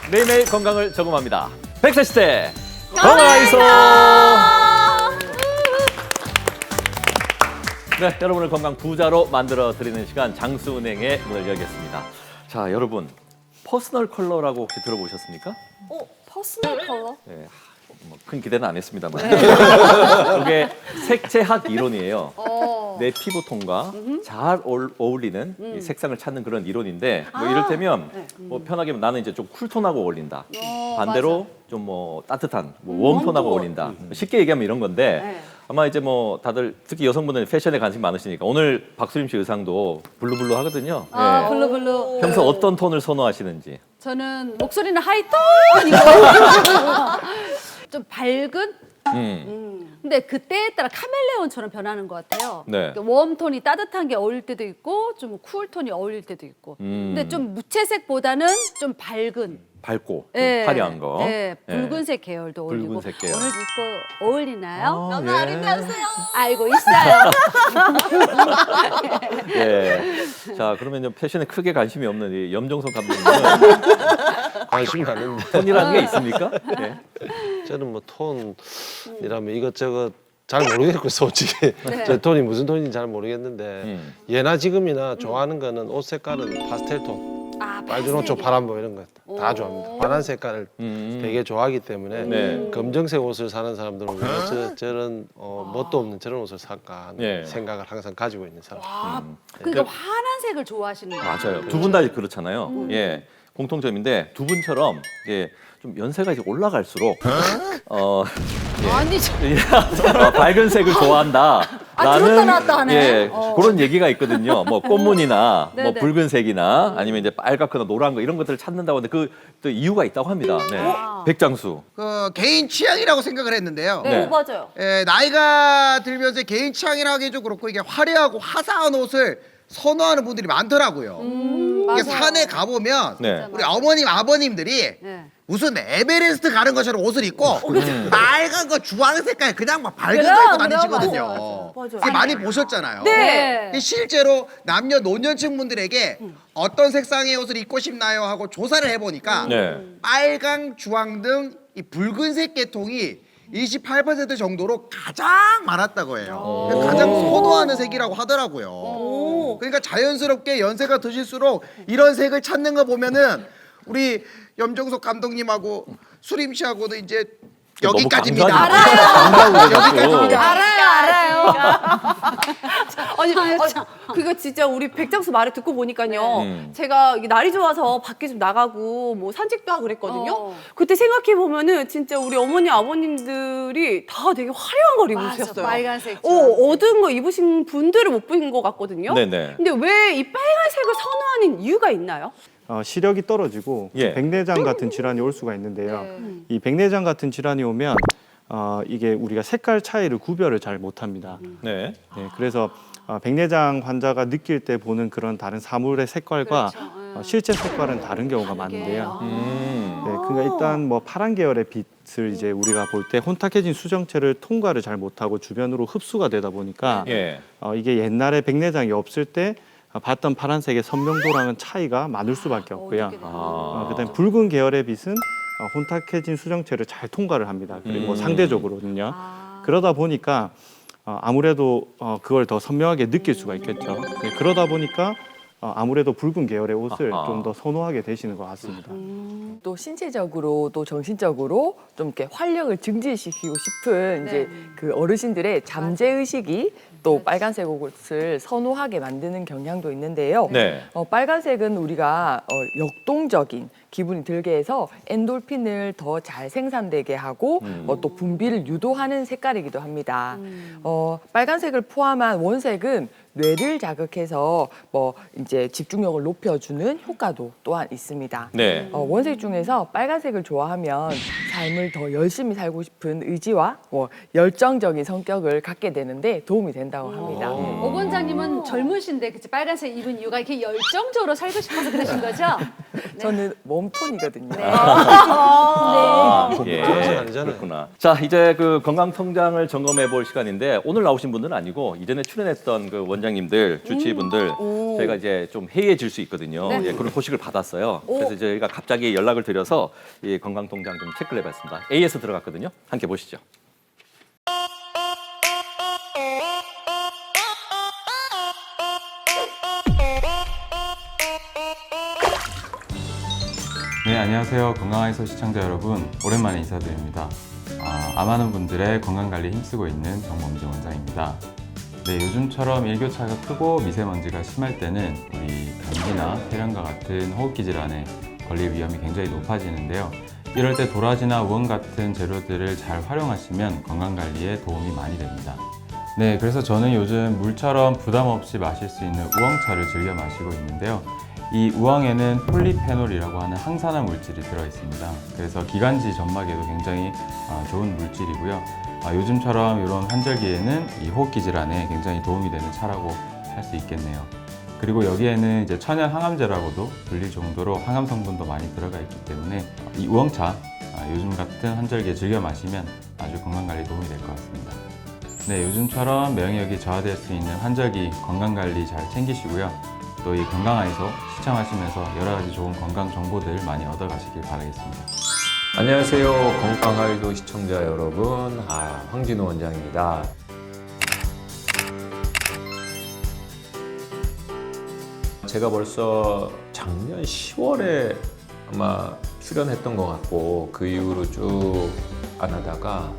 매일매일 건강을 점검합니다. 100세 시대 건강하이소. 네, 여러분을 건강 부자로 만들어 드리는 시간 장수은행의 문을 열겠습니다. 자, 여러분 퍼스널 컬러라고 혹시 들어보셨습니까? 퍼스널 컬러? 네, 큰 기대는 안 했습니다만 이게 색채학 이론이에요. 내 피부톤과 잘 어울리는 이 색상을 찾는 그런 이론인데 뭐 이를테면 뭐 편하게 나는 이제 좀 쿨톤하고 어울린다. 반대로 좀 뭐 따뜻한 뭐 웜톤하고 어울린다. 쉽게 얘기하면 이런 건데 아마 이제 뭐 다들 특히 여성분들 패션에 관심 많으시니까 오늘 박수림 씨 의상도 블루블루 하거든요. 예. 블루. 평소 어떤 톤을 선호하시는지. 저는 목소리는 하이톤이고 좀 밝은? 근데 그때에 따라 카멜레온처럼 변하는 것 같아요. 네. 그러니까 웜톤이 따뜻한 게 어울릴 때도 있고 좀 쿨톤이 어울릴 때도 있고. 근데 좀 무채색보다는 좀 밝은. 밝고 예, 화려한 거. 예, 붉은색 계열도 어울리고. 붉은색 계열. 오늘 입고 어울리나요? 아, 너무 예. 아름다우세요. 알고 있어요. 예. 자, 그러면 좀 패션에 크게 관심이 없는 이 염정석 감독님은 관심 많은데 톤이라는 게 있습니까? 예. 저는 뭐 톤이라면 이것저것 잘 모르겠고 솔직히 제 톤이 무슨 톤인지 잘 모르겠는데 예나 지금이나 좋아하는 거는 옷 색깔은 파스텔 톤 빨주노 쪽 파란보 이런 거 다 좋아합니다. 환한 색깔을 되게 좋아하기 때문에 네. 검정색 옷을 사는 사람들은 왜 저런 멋도 없는 저런 옷을 살까 하는 네. 생각을 항상 가지고 있는 사람. 그러니까 환한 색을 좋아하시는 거예요. 맞아요. 두 분 다 그렇잖아요. 예. 공통점인데 두 분처럼 예, 좀 연세가 이제 올라갈수록 아니, 밝은 색을 좋아한다. 들었다 놨다 하네. 예, 그런 얘기가 있거든요. 뭐 꽃무늬나 뭐 네네. 붉은색이나 아니면 이제 빨갛거나 노란 거 이런 것들을 찾는다고 하는데 그 또 이유가 있다고 합니다. 네. 백장수. 그 개인 취향이라고 생각을 했는데요. 네. 맞아요. 나이가 들면서 개인 취향이라고 하기 좀 그렇고 이게 화려하고 화사한 옷을 선호하는 분들이 많더라고요. 이게 맞아요. 산에 가보면 네. 우리 어머님 아버님들이 네. 무슨 에베레스트 가는 것처럼 옷을 입고 빨간 거 주황 색깔 그냥 막 밝은 거 그럼, 입고 다니시거든요. 맞아요. 그게 많이 보셨잖아요. 네. 실제로 남녀 노년층 분들에게 어떤 색상의 옷을 입고 싶나요 하고 조사를 해보니까 네. 빨강, 주황 등 이 붉은색 계통이 28% 정도로 가장 많았다고 해요. 가장 선호하는 색이라고 하더라고요. 그러니까 자연스럽게 연세가 드실수록 이런 색을 찾는 거 보면은 우리 염정석 감독님하고 수림 씨하고는 이제 여기까지입니다. 여기까지입니다. 알아요. 아니, 그거 진짜 우리 백장수 말을 듣고 보니까요. 제가 이게 날이 좋아서 밖에 좀 나가고 뭐 산책도 하고 그랬거든요. 그때 생각해 보면은 진짜 우리 어머니 아버님들이 다 되게 화려한 걸 입으셨어요. 빨간색. 어두운 거 입으신 분들을 못 본 것 같거든요. 네네. 근데 왜 이 빨간색을 선호하는 이유가 있나요? 시력이 떨어지고 예. 백내장 같은 질환이 올 수가 있는데요. 이 백내장 같은 질환이 오면 이게 우리가 색깔 차이를 구별을 잘 못합니다. 네. 네, 그래서 백내장 환자가 느낄 때 보는 그런 다른 사물의 색깔과 실제 색깔은 다른 경우가 많은데요. 네, 그러니까 일단 뭐 파란 계열의 빛을 이제 우리가 볼 때 혼탁해진 수정체를 통과를 잘 못하고 주변으로 흡수가 되다 보니까 예. 이게 옛날에 백내장이 없을 때 봤던 파란색의 선명도랑은 차이가 많을 수밖에 없고요. 그다음에 붉은 계열의 빛은 혼탁해진 수정체를 잘 통과를 합니다. 그리고 뭐 상대적으로는요. 그러다 보니까 아무래도 그걸 더 선명하게 느낄 수가 있겠죠. 네, 그러다 보니까 아무래도 붉은 계열의 옷을 좀 더 선호하게 되시는 것 같습니다. 또 신체적으로 또 정신적으로 좀 이렇게 활력을 증진시키고 싶은 이제 그 어르신들의 잠재 의식이 또 빨간색 옷을 선호하게 만드는 경향도 있는데요. 네. 빨간색은 우리가 역동적인 기분이 들게 해서 엔돌핀을 더 잘 생산되게 하고 또 분비를 유도하는 색깔이기도 합니다. 빨간색을 포함한 원색은 뇌를 자극해서 뭐 이제 집중력을 높여주는 효과도 또한 있습니다. 네. 원색 중에서 빨간색을 좋아하면 삶을 더 열심히 살고 싶은 의지와 열정적인 성격을 갖게 되는데 도움이 된다고 합니다. 오 원장님은 젊으신데 그치 빨간색 입은 이유가 이렇게 열정적으로 살고 싶어서 그러신 거죠? 저는 웜톤이거든요. 예. 그건 아니잖아요. 그렇구나. 자, 이제 그 건강 통장을 점검해 볼 시간인데 오늘 나오신 분들은 아니고 이전에 출연했던 그 원장 원장님들, 주치의분들 저희가 이제 좀 해이해질 수 있거든요. 네. 예, 그런 소식을 받았어요. 그래서 저희가 갑자기 연락을 드려서 이 건강통장 좀 체크를 해봤습니다. A에서 들어갔거든요. 함께 보시죠. 네, 안녕하세요. 건강하이소 시청자 여러분, 오랜만에 인사드립니다. 많은 분들의 건강관리에 힘쓰고 있는 정범진 원장입니다. 네, 요즘처럼 일교차가 크고 미세먼지가 심할 때는 우리 감기나 폐렴과 같은 호흡기 질환에 걸릴 위험이 굉장히 높아지는데요. 이럴 때 도라지나 우엉 같은 재료들을 잘 활용하시면 건강관리에 도움이 많이 됩니다. 네, 그래서 저는 요즘 물처럼 부담 없이 마실 수 있는 우엉차를 즐겨 마시고 있는데요. 이 우엉에는 폴리페놀이라고 하는 항산화 물질이 들어있습니다. 그래서 기관지 점막에도 굉장히 좋은 물질이고요. 요즘처럼 이런 환절기에는 이 호흡기 질환에 굉장히 도움이 되는 차라고 할 수 있겠네요. 그리고 여기에는 이제 천연 항암제라고도 불릴 정도로 항암 성분도 많이 들어가 있기 때문에 이 우엉차 요즘 같은 환절기에 즐겨 마시면 아주 건강관리에 도움이 될 것 같습니다. 네, 요즘처럼 면역력이 저하될 수 있는 환절기 건강관리 잘 챙기시고요. 또 이 건강하이소 시청하시면서 여러 가지 좋은 건강 정보들 많이 얻어가시길 바라겠습니다. 안녕하세요. 건강하이소 시청자 여러분. 황진호 원장입니다. 제가 벌써 작년 10월에 아마 출연했던 것 같고 그 이후로 쭉 안 하다가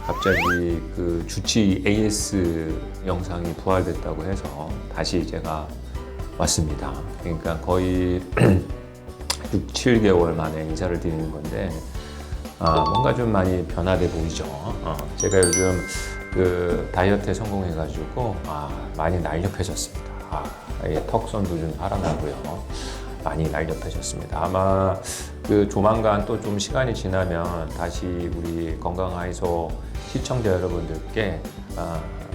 갑자기 그 주치 AS 영상이 부활됐다고 해서 다시 제가 왔습니다. 그러니까 거의 6, 7개월 만에 인사를 드리는 건데 뭔가 좀 많이 변화돼 보이죠. 제가 요즘 그 다이어트에 성공해가지고 많이 날렵해졌습니다. 턱선도 좀 살아나고요. 많이 날렵해졌습니다. 아마 그 조만간 또 좀 시간이 지나면 다시 우리 건강하이소 시청자 여러분들께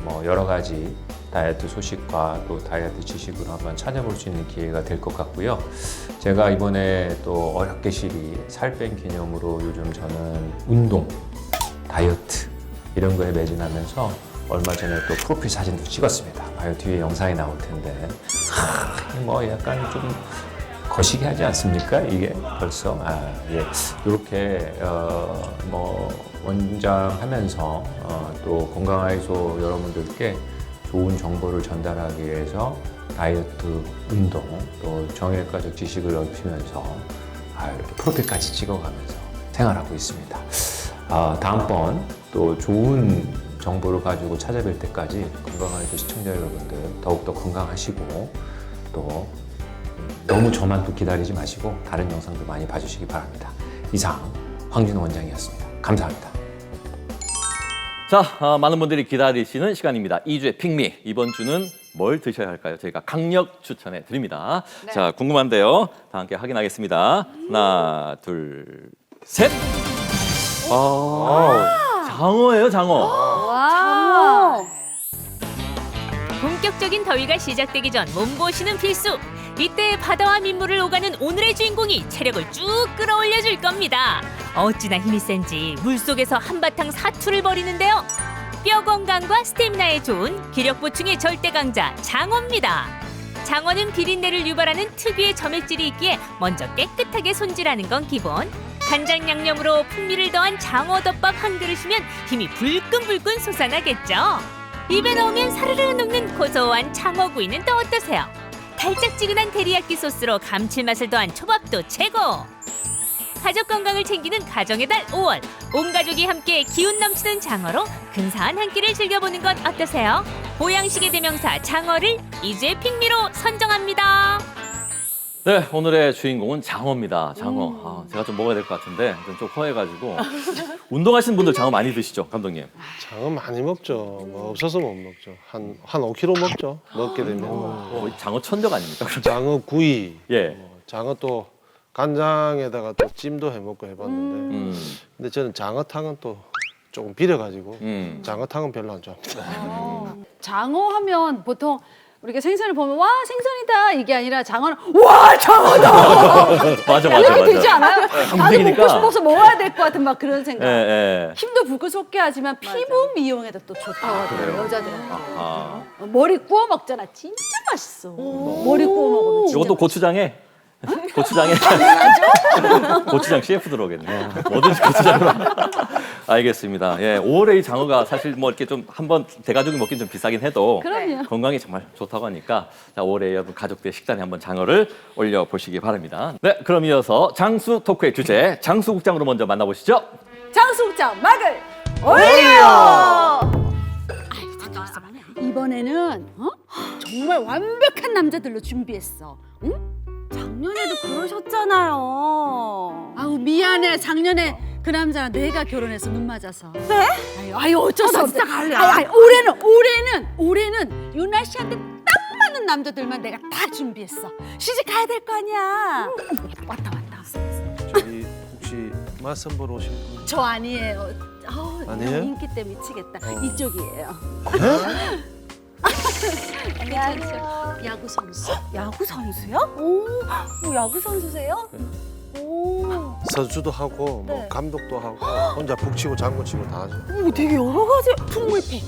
뭐 여러 가지 다이어트 소식과 또 다이어트 지식을 한번 찾아볼 수 있는 기회가 될 것 같고요. 제가 이번에 또 어렵게 시리 살 뺀 기념으로 요즘 저는 운동, 다이어트 이런 거에 매진하면서 얼마 전에 또 프로필 사진도 찍었습니다. 뒤에 영상이 나올 텐데 뭐 약간 좀 거시기 하지 않습니까? 이게 벌써 예. 이렇게 뭐 원장 하면서 또 건강하이소 여러분들께 좋은 정보를 전달하기 위해서 다이어트, 운동, 또 정형외과적 지식을 넓히면서 이렇게 프로필까지 찍어가면서 생활하고 있습니다. 다음번 또 좋은 정보를 가지고 찾아뵐 때까지 건강하이소 시청자 여러분들 더욱더 건강하시고 또 너무 저만 또 기다리지 마시고 다른 영상도 많이 봐주시기 바랍니다. 이상 황진호 원장이었습니다. 감사합니다. 자, 많은 분들이 기다리시는 시간입니다. 2주의 픽미. 이번 주는 뭘 드셔야 할까요? 저희가 강력 추천해 드립니다. 네. 자, 궁금한데요. 다 함께 확인하겠습니다. 하나, 둘, 셋. 장어예요, 장어. 와. 본격적인 더위가 시작되기 전 몸보신은 필수. 이때 바다와 민물을 오가는 오늘의 주인공이 체력을 쭉 끌어올려줄 겁니다. 어찌나 힘이 센지 물속에서 한바탕 사투를 벌이는데요. 뼈 건강과 스태미나에 좋은 기력 보충의 절대 강자 장어입니다. 장어는 비린내를 유발하는 특유의 점액질이 있기에 먼저 깨끗하게 손질하는 건 기본. 간장 양념으로 풍미를 더한 장어덮밥 한 그릇이면 힘이 불끈불끈 솟아나겠죠. 입에 넣으면 사르르 녹는 고소한 장어구이는 또 어떠세요? 달짝지근한 테리야끼 소스로 감칠맛을 더한 초밥도 최고! 가족 건강을 챙기는 가정의 달 5월. 온 가족이 함께 기운 넘치는 장어로 근사한 한 끼를 즐겨보는 건 어떠세요? 보양식의 대명사 장어를 2주의 픽미로 선정합니다. 네, 오늘의 주인공은 장어입니다. 장어. 제가 좀 먹어야 될 것 같은데 좀 허해가지고. 운동하시는 분들 장어 많이 드시죠, 감독님? 장어 많이 먹죠. 뭐 없어서 못 먹죠. 한 5kg 먹죠. 먹게 되면. 거의 장어 천적 아닙니까? 장어 구이. 예. 장어 또 간장에다가 또 찜도 해 먹고 해봤는데. 근데 저는 장어탕은 또 조금 비려가지고 장어탕은 별로 안 좋아합니다. 장어 하면 보통 우리가 생선을 보면 와 생선이다 이게 아니라 장어는 와 장어다 맞아. 이렇게 되지 않아요? 나도 움직이니까. 먹고 싶어서 먹어야 될 것 같은 막 그런 생각. 예. 힘도 불끈 게 하지만 피부 미용에도 또 좋다고 하더라고요 여자들한테. 아. 머리 구워 먹잖아 진짜 맛있어. 머리 구워 먹으면 진짜 이것도 고추장에 고추장 CF 들어오겠네. 뭐든지 고추장으로. 알겠습니다. 예, 5월에 이 장어가 사실 뭐 이렇게 좀 한번 대가족이 먹긴 좀 비싸긴 해도 그럼요. 건강에 정말 좋다고 하니까 자, 5월에 여러분 가족들 식단에 한번 장어를 올려 보시기 바랍니다. 네, 그럼 이어서 장수 토크의 주제 장수국장으로 먼저 만나보시죠. 장수국장 막을 올려. 이번에는 정말 완벽한 남자들로 준비했어. 응? 작년에도 그러셨잖아요. 아우 미안해 작년에 그 남자랑 내가 결혼해서 눈 맞아서. 네? 아유 어쩔 수 없어. 진짜 갈래. 올해는 유나 씨한테 딱 맞는 남자들만 내가 다 준비했어. 시집 가야 될 거 아니야. 왔다. 저기 혹시 맞선 보러 오신 분? 저 아니에요. 아니에요? 인기 때문에 미치겠다. 이쪽이에요. 안녕하세요. 야구 선수. 야구 선수요? 오, 야구 선수세요? 오, 선수도 하고 뭐 감독도 하고 혼자 북치고 장구치고 다 하죠. 오, 되게 여러 가지 풍물품.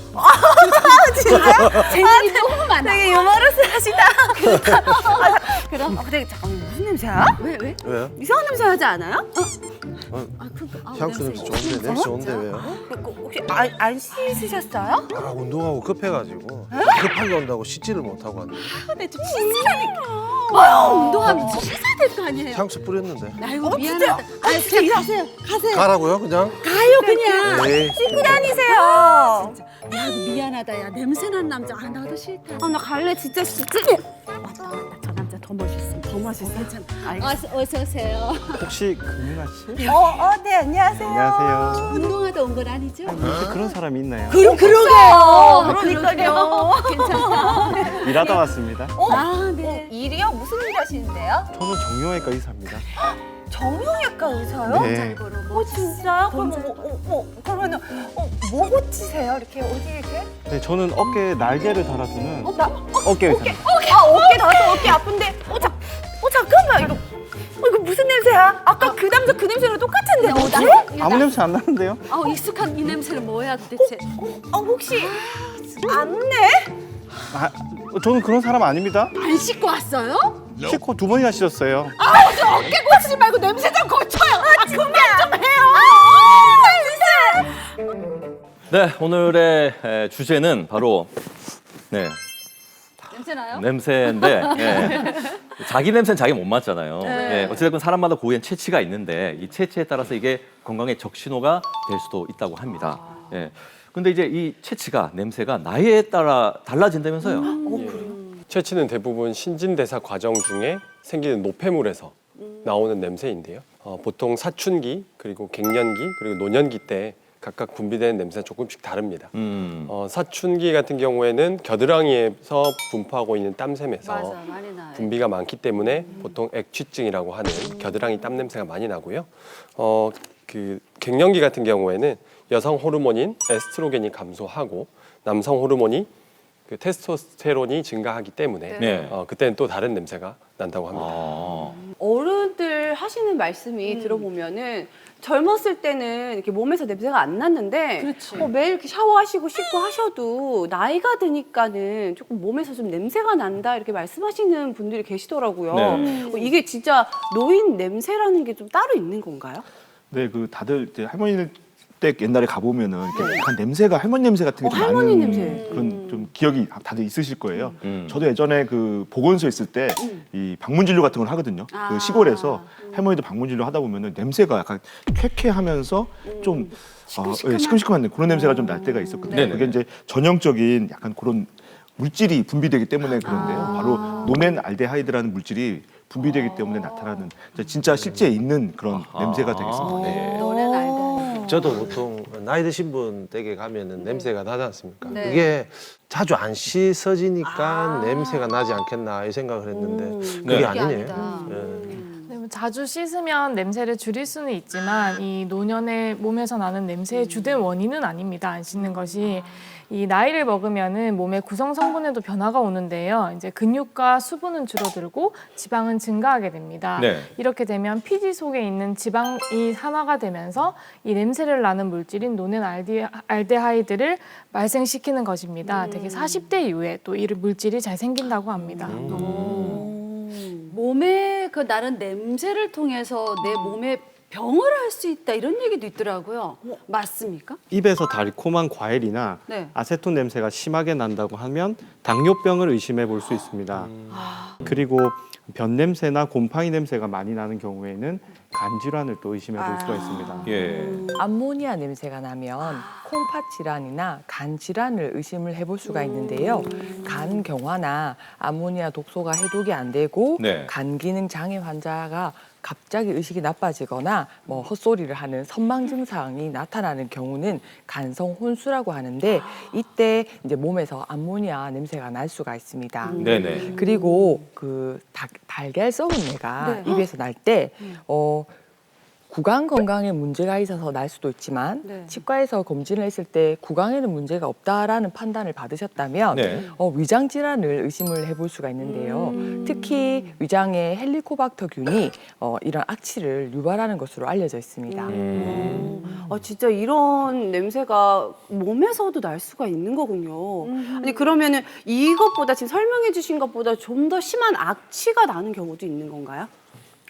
재능이 너무 많아. 되게 유머러스하시다. 그럼 근데 잠깐만 무슨 냄새야? 왜? 왜요? 이상한 냄새 나지 않아요? 향수 냄새 좋은데 냄새 좋은데 왜요? 혹시 안 씻으셨어요? 아 운동하고 급해가지고 급하게 온다고 씻지를 못하고 왔네. 근데 좀 씻으라니까. 운동하면 좀 씻어야 될 거 아니에요. 향수 뿌렸는데. 아이고 미안하다. 진짜 가세요. 가라고요 그냥? 가요 그냥. 에이. 씻고 다니세요. 야 미안하다. 야 냄새 난 남자. 나도 싫다. 나 갈래 진짜 진짜. 맞다. 저 남자 더 멋있어. 더 멋있어. 괜찮아. 알겠어. 어서 오세요. 혹시 금융아 씨? 네 안녕하세요. 안녕하세요. 운동하다 온 건 아니죠? 혹시 그런 사람이 있나요? 그러게요. 괜찮다. 일하다 왔습니다. 아 네. 일이요? 무슨 일 하시는데요? 저는 정형외과 의사입니다. 정형외과 의사요? 네. 진짜요? 그럼 그러면은 뭐 고치세요? 이렇게 어디 이렇게? 네, 저는 어깨에 날개를 달아주는 어깨 의사입니다. 어깨 나도 어깨 아픈데. 잠깐만 이거 무슨 냄새야? 아까 그 남자 그 냄새랑 똑같은데 뭐지? 아무 냄새 안 나는데요? 익숙한 이 냄새는 뭐야 도대체? 혹시 안내? 저는 그런 사람 아닙니다. 안 씻고 왔어요? 씻고 2번이나 씻었어요. 어깨 고치지 말고 냄새 좀 고쳐요. 그만 좀 해요. 네, 오늘의 주제는 바로 냄새 나요? 냄새인데 자기 냄새는 자기 못 맡잖아요. 어찌됐건 사람마다 고유한 체취가 있는데 이 체취에 따라서 이게 건강에 적신호가 될 수도 있다고 합니다. 근데 이제 이 체취가 냄새가 나이에 따라 달라진다면서요? 체취는 대부분 신진대사 과정 중에 생기는 노폐물에서 나오는 냄새인데요. 보통 사춘기, 그리고 갱년기, 그리고 노년기 때 각각 분비되는 냄새가 조금씩 다릅니다. 사춘기 같은 경우에는 겨드랑이에서 분포하고 있는 땀샘에서 많이 나요. 분비가 많기 때문에 보통 액취증이라고 하는 겨드랑이 땀 냄새가 많이 나고요. 그 갱년기 같은 경우에는 여성 호르몬인 에스트로겐이 감소하고 남성 호르몬이 그 테스토스테론이 증가하기 때문에 그때는 또 다른 냄새가 난다고 합니다. 어른들 하시는 말씀이 들어보면은 젊었을 때는 이렇게 몸에서 냄새가 안 났는데 매일 이렇게 샤워하시고 씻고 하셔도 나이가 드니까는 조금 몸에서 좀 냄새가 난다 이렇게 말씀하시는 분들이 계시더라고요. 이게 진짜 노인 냄새라는 게 좀 따로 있는 건가요? 네, 그 다들 이제 할머니들 때 옛날에 가보면은 이렇게 약간 냄새가 할머니 냄새 같은 게 좀 할머니 나는 냄새. 그런 좀 기억이 다들 있으실 거예요. 저도 예전에 그 보건소에 있을 때 이 방문 진료 같은 걸 하거든요. 그 시골에서 할머니들 방문 진료 하다 보면은 냄새가 약간 쾌쾌하면서 좀 시큼시큼한 그런 냄새가 좀 날 때가 있었거든요. 그게 이제 전형적인 약간 그런 물질이 분비되기 때문에 그런데요. 바로 노멘 알데하이드라는 물질이 분비되기 때문에 나타나는 진짜 실제 있는 그런 냄새가 되겠습니다. 노는 알다. 저도 보통 나이 드신 분 댁에 가면은 냄새가 나지 않습니까? 네. 그게 자주 안 씻어지니까 냄새가 나지 않겠나 이 생각을 했는데 그게 아니네요. 아니다. 예. 자주 씻으면 냄새를 줄일 수는 있지만 이 노년의 몸에서 나는 냄새의 주된 원인은 아닙니다. 안 씻는 것이. 이 나이를 먹으면은 몸의 구성 성분에도 변화가 오는데요. 이제 근육과 수분은 줄어들고 지방은 증가하게 됩니다. 네. 이렇게 되면 피지 속에 있는 지방이 산화가 되면서 이 냄새를 나는 물질인 노는 알데하이드를 발생시키는 것입니다. 되게 40대 이후에 또 이 물질이 잘 생긴다고 합니다. 몸에 그 나는 냄새를 통해서 내 몸에 병을 할 수 있다 이런 얘기도 있더라고요. 맞습니까? 입에서 달콤한 과일이나 네. 아세톤 냄새가 심하게 난다고 하면 당뇨병을 의심해 볼 수 있습니다. 그리고 변 냄새나 곰팡이 냄새가 많이 나는 경우에는 간 질환을 또 의심해 볼 수가 있습니다. 예. 암모니아 냄새가 나면 콩팥 질환이나 간 질환을 의심을 해볼 수가 있는데요. 간 경화나 암모니아 독소가 해독이 안 되고 네. 간 기능 장애 환자가 갑자기 의식이 나빠지거나 뭐 헛소리를 하는 선망 증상이 나타나는 경우는 간성 혼수라고 하는데 이때 이제 몸에서 암모니아 냄새가 날 수가 있습니다. 네네. 그리고 그 달걀 썩은 내가 네. 입에서 날 때 구강 건강에 문제가 있어서 날 수도 있지만 네. 치과에서 검진을 했을 때 구강에는 문제가 없다라는 판단을 받으셨다면 네. 위장 질환을 의심을 해볼 수가 있는데요. 특히 위장에 헬리코박터균이 이런 악취를 유발하는 것으로 알려져 있습니다. 진짜 이런 냄새가 몸에서도 날 수가 있는 거군요. 아니 그러면은 이것보다 지금 설명해 주신 것보다 좀 더 심한 악취가 나는 경우도 있는 건가요?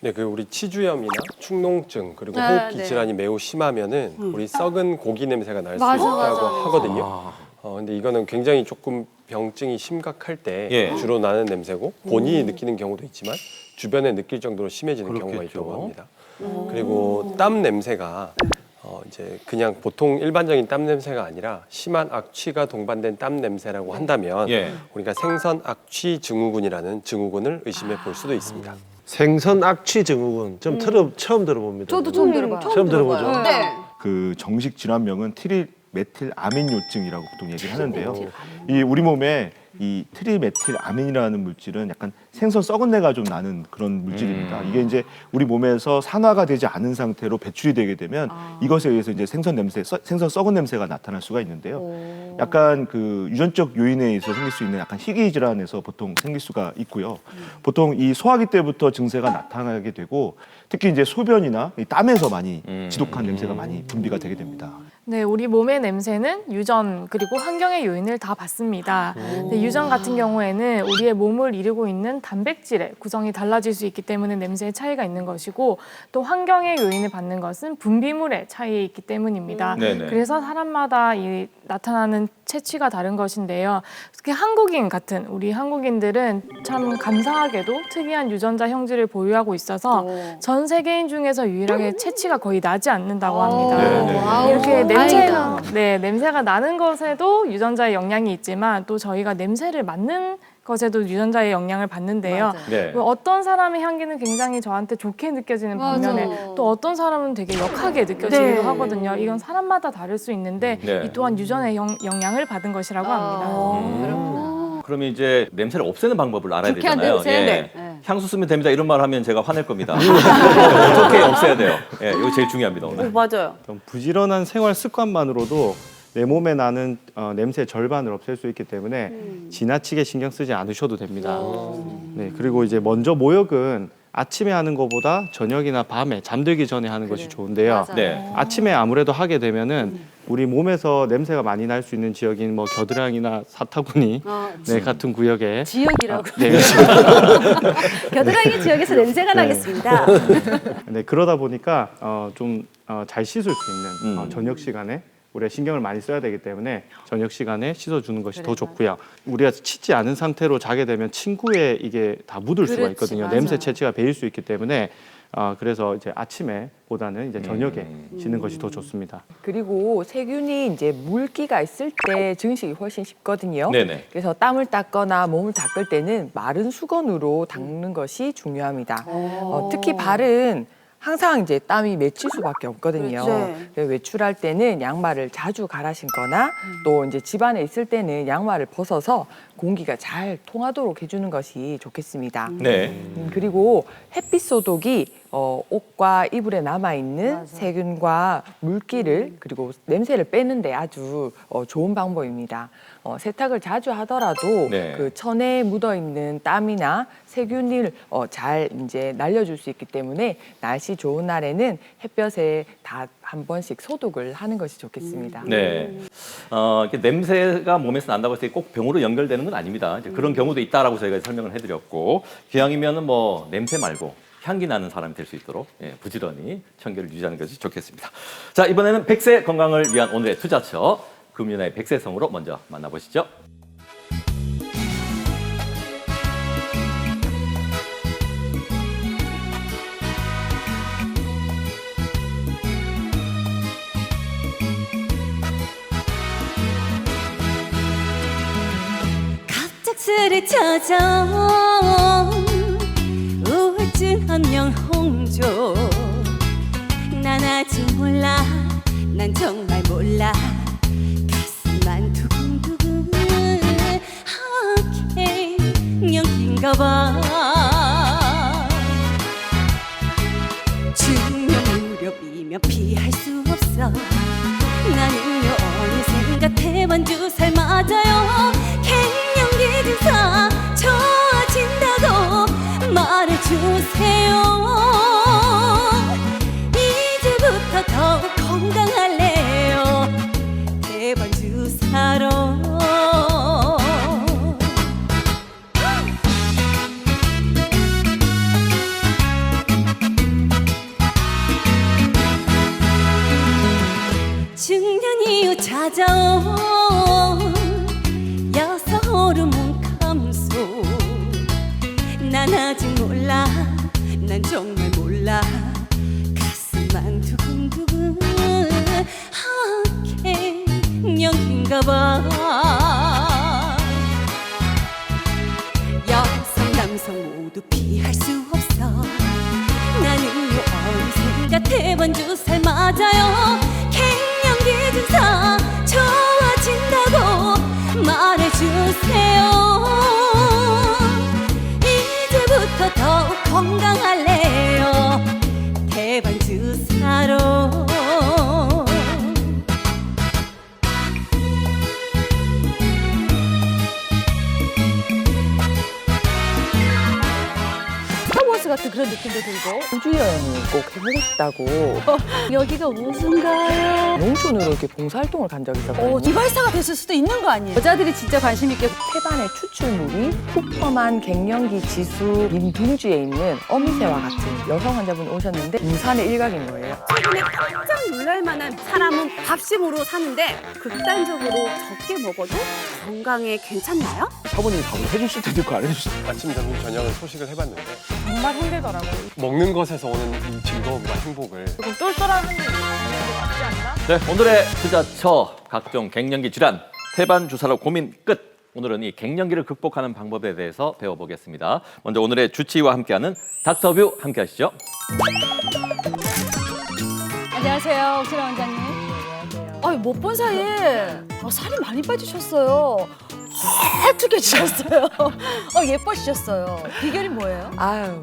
네, 그 우리 치주염이나 축농증 그리고 네, 호흡기 네. 질환이 매우 심하면은 우리 썩은 고기 냄새가 날 수 맞아, 있다고 맞아. 하거든요. 근데 이거는 굉장히 조금 병증이 심각할 때 예. 주로 나는 냄새고 본인이 느끼는 경우도 있지만 주변에 느낄 정도로 심해지는 경우가 그렇겠죠. 있다고 합니다. 그리고 땀 냄새가 이제 그냥 보통 일반적인 땀 냄새가 아니라 심한 악취가 동반된 땀 냄새라고 한다면 예. 우리가 생선 악취 증후군이라는 증후군을 의심해 볼 수도 있습니다. 생선 악취 증후군 좀 처음 들어봅니다. 저도 처음 들어봐요. 처음 들어보죠. 네. 그 정식 질환명은 트리메틸아민요증이라고 보통 얘기를 하는데요. 이 우리 몸에 이 트리메틸아민이라는 물질은 약간 생선 썩은 내가 좀 나는 그런 물질입니다. 이게 이제 우리 몸에서 산화가 되지 않은 상태로 배출이 되게 되면 이것에 의해서 이제 생선 썩은 냄새가 나타날 수가 있는데요. 약간 그 유전적 요인에 의해서 생길 수 있는 약간 희귀 질환에서 보통 생길 수가 있고요. 보통 이 소화기 때부터 증세가 나타나게 되고 특히 이제 소변이나 이 땀에서 많이 지독한 냄새가 많이 분비가 되게 됩니다. 네, 우리 몸의 냄새는 유전 그리고 환경의 요인을 다 받습니다. 근데 유전 같은 경우에는 우리의 몸을 이루고 있는 단백질의 구성이 달라질 수 있기 때문에 냄새의 차이가 있는 것이고 또 환경의 요인을 받는 것은 분비물의 차이에 있기 때문입니다. 네네. 그래서 사람마다 이 나타나는 체취가 다른 것인데요. 특히 한국인 같은 우리 한국인들은 참 감사하게도 특이한 유전자 형질을 보유하고 있어서 전 세계인 중에서 유일하게 체취가 거의 나지 않는다고 합니다. 네네. 이렇게 다행이다. 냄새가 나는 것에도 유전자의 영향이 있지만 또 저희가 냄새를 맡는 것에도 유전자의 영향을 받는데요. 네. 어떤 사람의 향기는 굉장히 저한테 좋게 느껴지는 반면에 또 어떤 사람은 되게 역하게 느껴지기도 하거든요. 이건 사람마다 다를 수 있는데 네. 이 또한 유전의 영향을 받은 것이라고 합니다. 그러면 이제 냄새를 없애는 방법을 알아야 불쾌한 되잖아요. 냄새? 예. 네. 향수 쓰면 됩니다. 이런 말 하면 제가 화낼 겁니다. 어떻게 없애야 돼요? 예, 이거 제일 중요합니다 오늘. 맞아요. 좀 부지런한 생활 습관만으로도 내 몸에 나는 냄새의 절반을 없앨 수 있기 때문에 지나치게 신경 쓰지 않으셔도 됩니다. 네, 그리고 이제 먼저 모욕은 아침에 하는 것보다 저녁이나 밤에 잠들기 전에 하는 것이 좋은데요. 맞아요. 네. 아침에 아무래도 하게 되면은 우리 몸에서 냄새가 많이 날 수 있는 지역인 뭐 겨드랑이나 사타구니 네, 같은 구역에 지역이라고. 네. 겨드랑이 지역에서 냄새가 나겠습니다. 네, 그러다 보니까 좀 잘 씻을 수 있는 저녁 시간에 우리가 신경을 많이 써야 되기 때문에 저녁 시간에 씻어주는 것이 더 좋고요. 우리가 씻지 않은 상태로 자게 되면 침구에 이게 다 묻을 수가 있거든요. 맞아. 냄새 채취가 배일 수 있기 때문에 그래서 이제 아침에보다는 이제 저녁에 씻는 것이 더 좋습니다. 그리고 세균이 이제 물기가 있을 때 증식이 훨씬 쉽거든요. 네네. 그래서 땀을 닦거나 몸을 닦을 때는 마른 수건으로 닦는 것이 중요합니다. 특히 발은 항상 이제 땀이 맺힐 수밖에 없거든요. 그래서 외출할 때는 양말을 자주 갈아 신거나 또 이제 집안에 있을 때는 양말을 벗어서 공기가 잘 통하도록 해주는 것이 좋겠습니다. 네. 그리고 햇빛 소독이 옷과 이불에 남아있는 세균과 물기를 그리고 냄새를 빼는데 아주 좋은 방법입니다. 세탁을 자주 하더라도 네. 그 천에 묻어있는 땀이나 세균을 잘 이제 날려줄 수 있기 때문에 날씨 좋은 날에는 햇볕에 다 한 번씩 소독을 하는 것이 좋겠습니다. 네. 이렇게 냄새가 몸에서 난다고 해서 꼭 병으로 연결되는 건 아닙니다. 이제 그런 경우도 있다라고 저희가 설명을 해드렸고, 기왕이면은 뭐 냄새 말고 향기 나는 사람이 될 수 있도록 부지런히 청결을 유지하는 것이 좋겠습니다. 자, 이번에는 100세 건강을 위한 오늘의 투자처, 금융의 100세성으로 먼저 만나보시죠. 갑작스레 찾아온 우울증 함령 홍조. 난 아직 몰라, 난 정말 몰라. 가슴만 두근두근 하게 갱년기인가 봐. 중년 무렵이면 피할 수 없어. 나는요 어느샌가 태반 2살 맞아요. 갱년기 증상 좋아진다고 말해주세요. 이제부터 더욱 건강할래요. 태반 주사로. 중년 이후 찾아온 여성 호르몬 감소. 난 아직 몰라, 난 정말 몰라. 가슴만 두근두근 하게 갱년기인가 봐. 여성 남성 모두 피할 수 없어. 나는요 어느샌가 태반 2살 맞아요. 갱년기 증상 좋아진다고 말해주세요. 이제부터 더욱 건강할래요. 태반 주사로. 스타워즈 같은 그런 느낌도 들고. 우주 여행을 꼭 해보고 싶다고 여기가 무슨가요? 농촌으로 이렇게 봉사활동을 간 적이 있었거든요. 기발사가 됐을 수도 있는 거 아니에요? 여자들이 진짜 관심 있게. 태반의 추출물이 푸퍼만 갱년기 지수 민둥지에 있는 어미새와 같은 여성 환자분이 오셨는데 인산의 일각인 거예요. 최근에 깜짝 놀랄 만한 사람은 밥심으로 사는데 극단적으로 적게 먹어도 건강에 괜찮나요? 사모님이 밥을 해주실 때도 있고 안 해주실 때도 있고. 아침, 점심, 저녁을 소식을 해봤는데 정말 힘들더라고요. 먹는 것에서 오는 이 즐거움과 행복을 조금 똘똘한 한이 있는 것 같지 않나? 네, 오늘의 투자처, 각종 갱년기 질환, 태반 주사로 고민 끝. 오늘은 이 갱년기를 극복하는 방법에 대해서 배워보겠습니다. 먼저 오늘의 주치의와 함께하는 닥터뷰 함께 하시죠. 안녕하세요, 옥진아 원장님. 아니, 못 본 사이에 살이 많이 빠지셨어요. 헐쭉해지셨어요. 예뻐지셨어요. 비결이 뭐예요? 아유,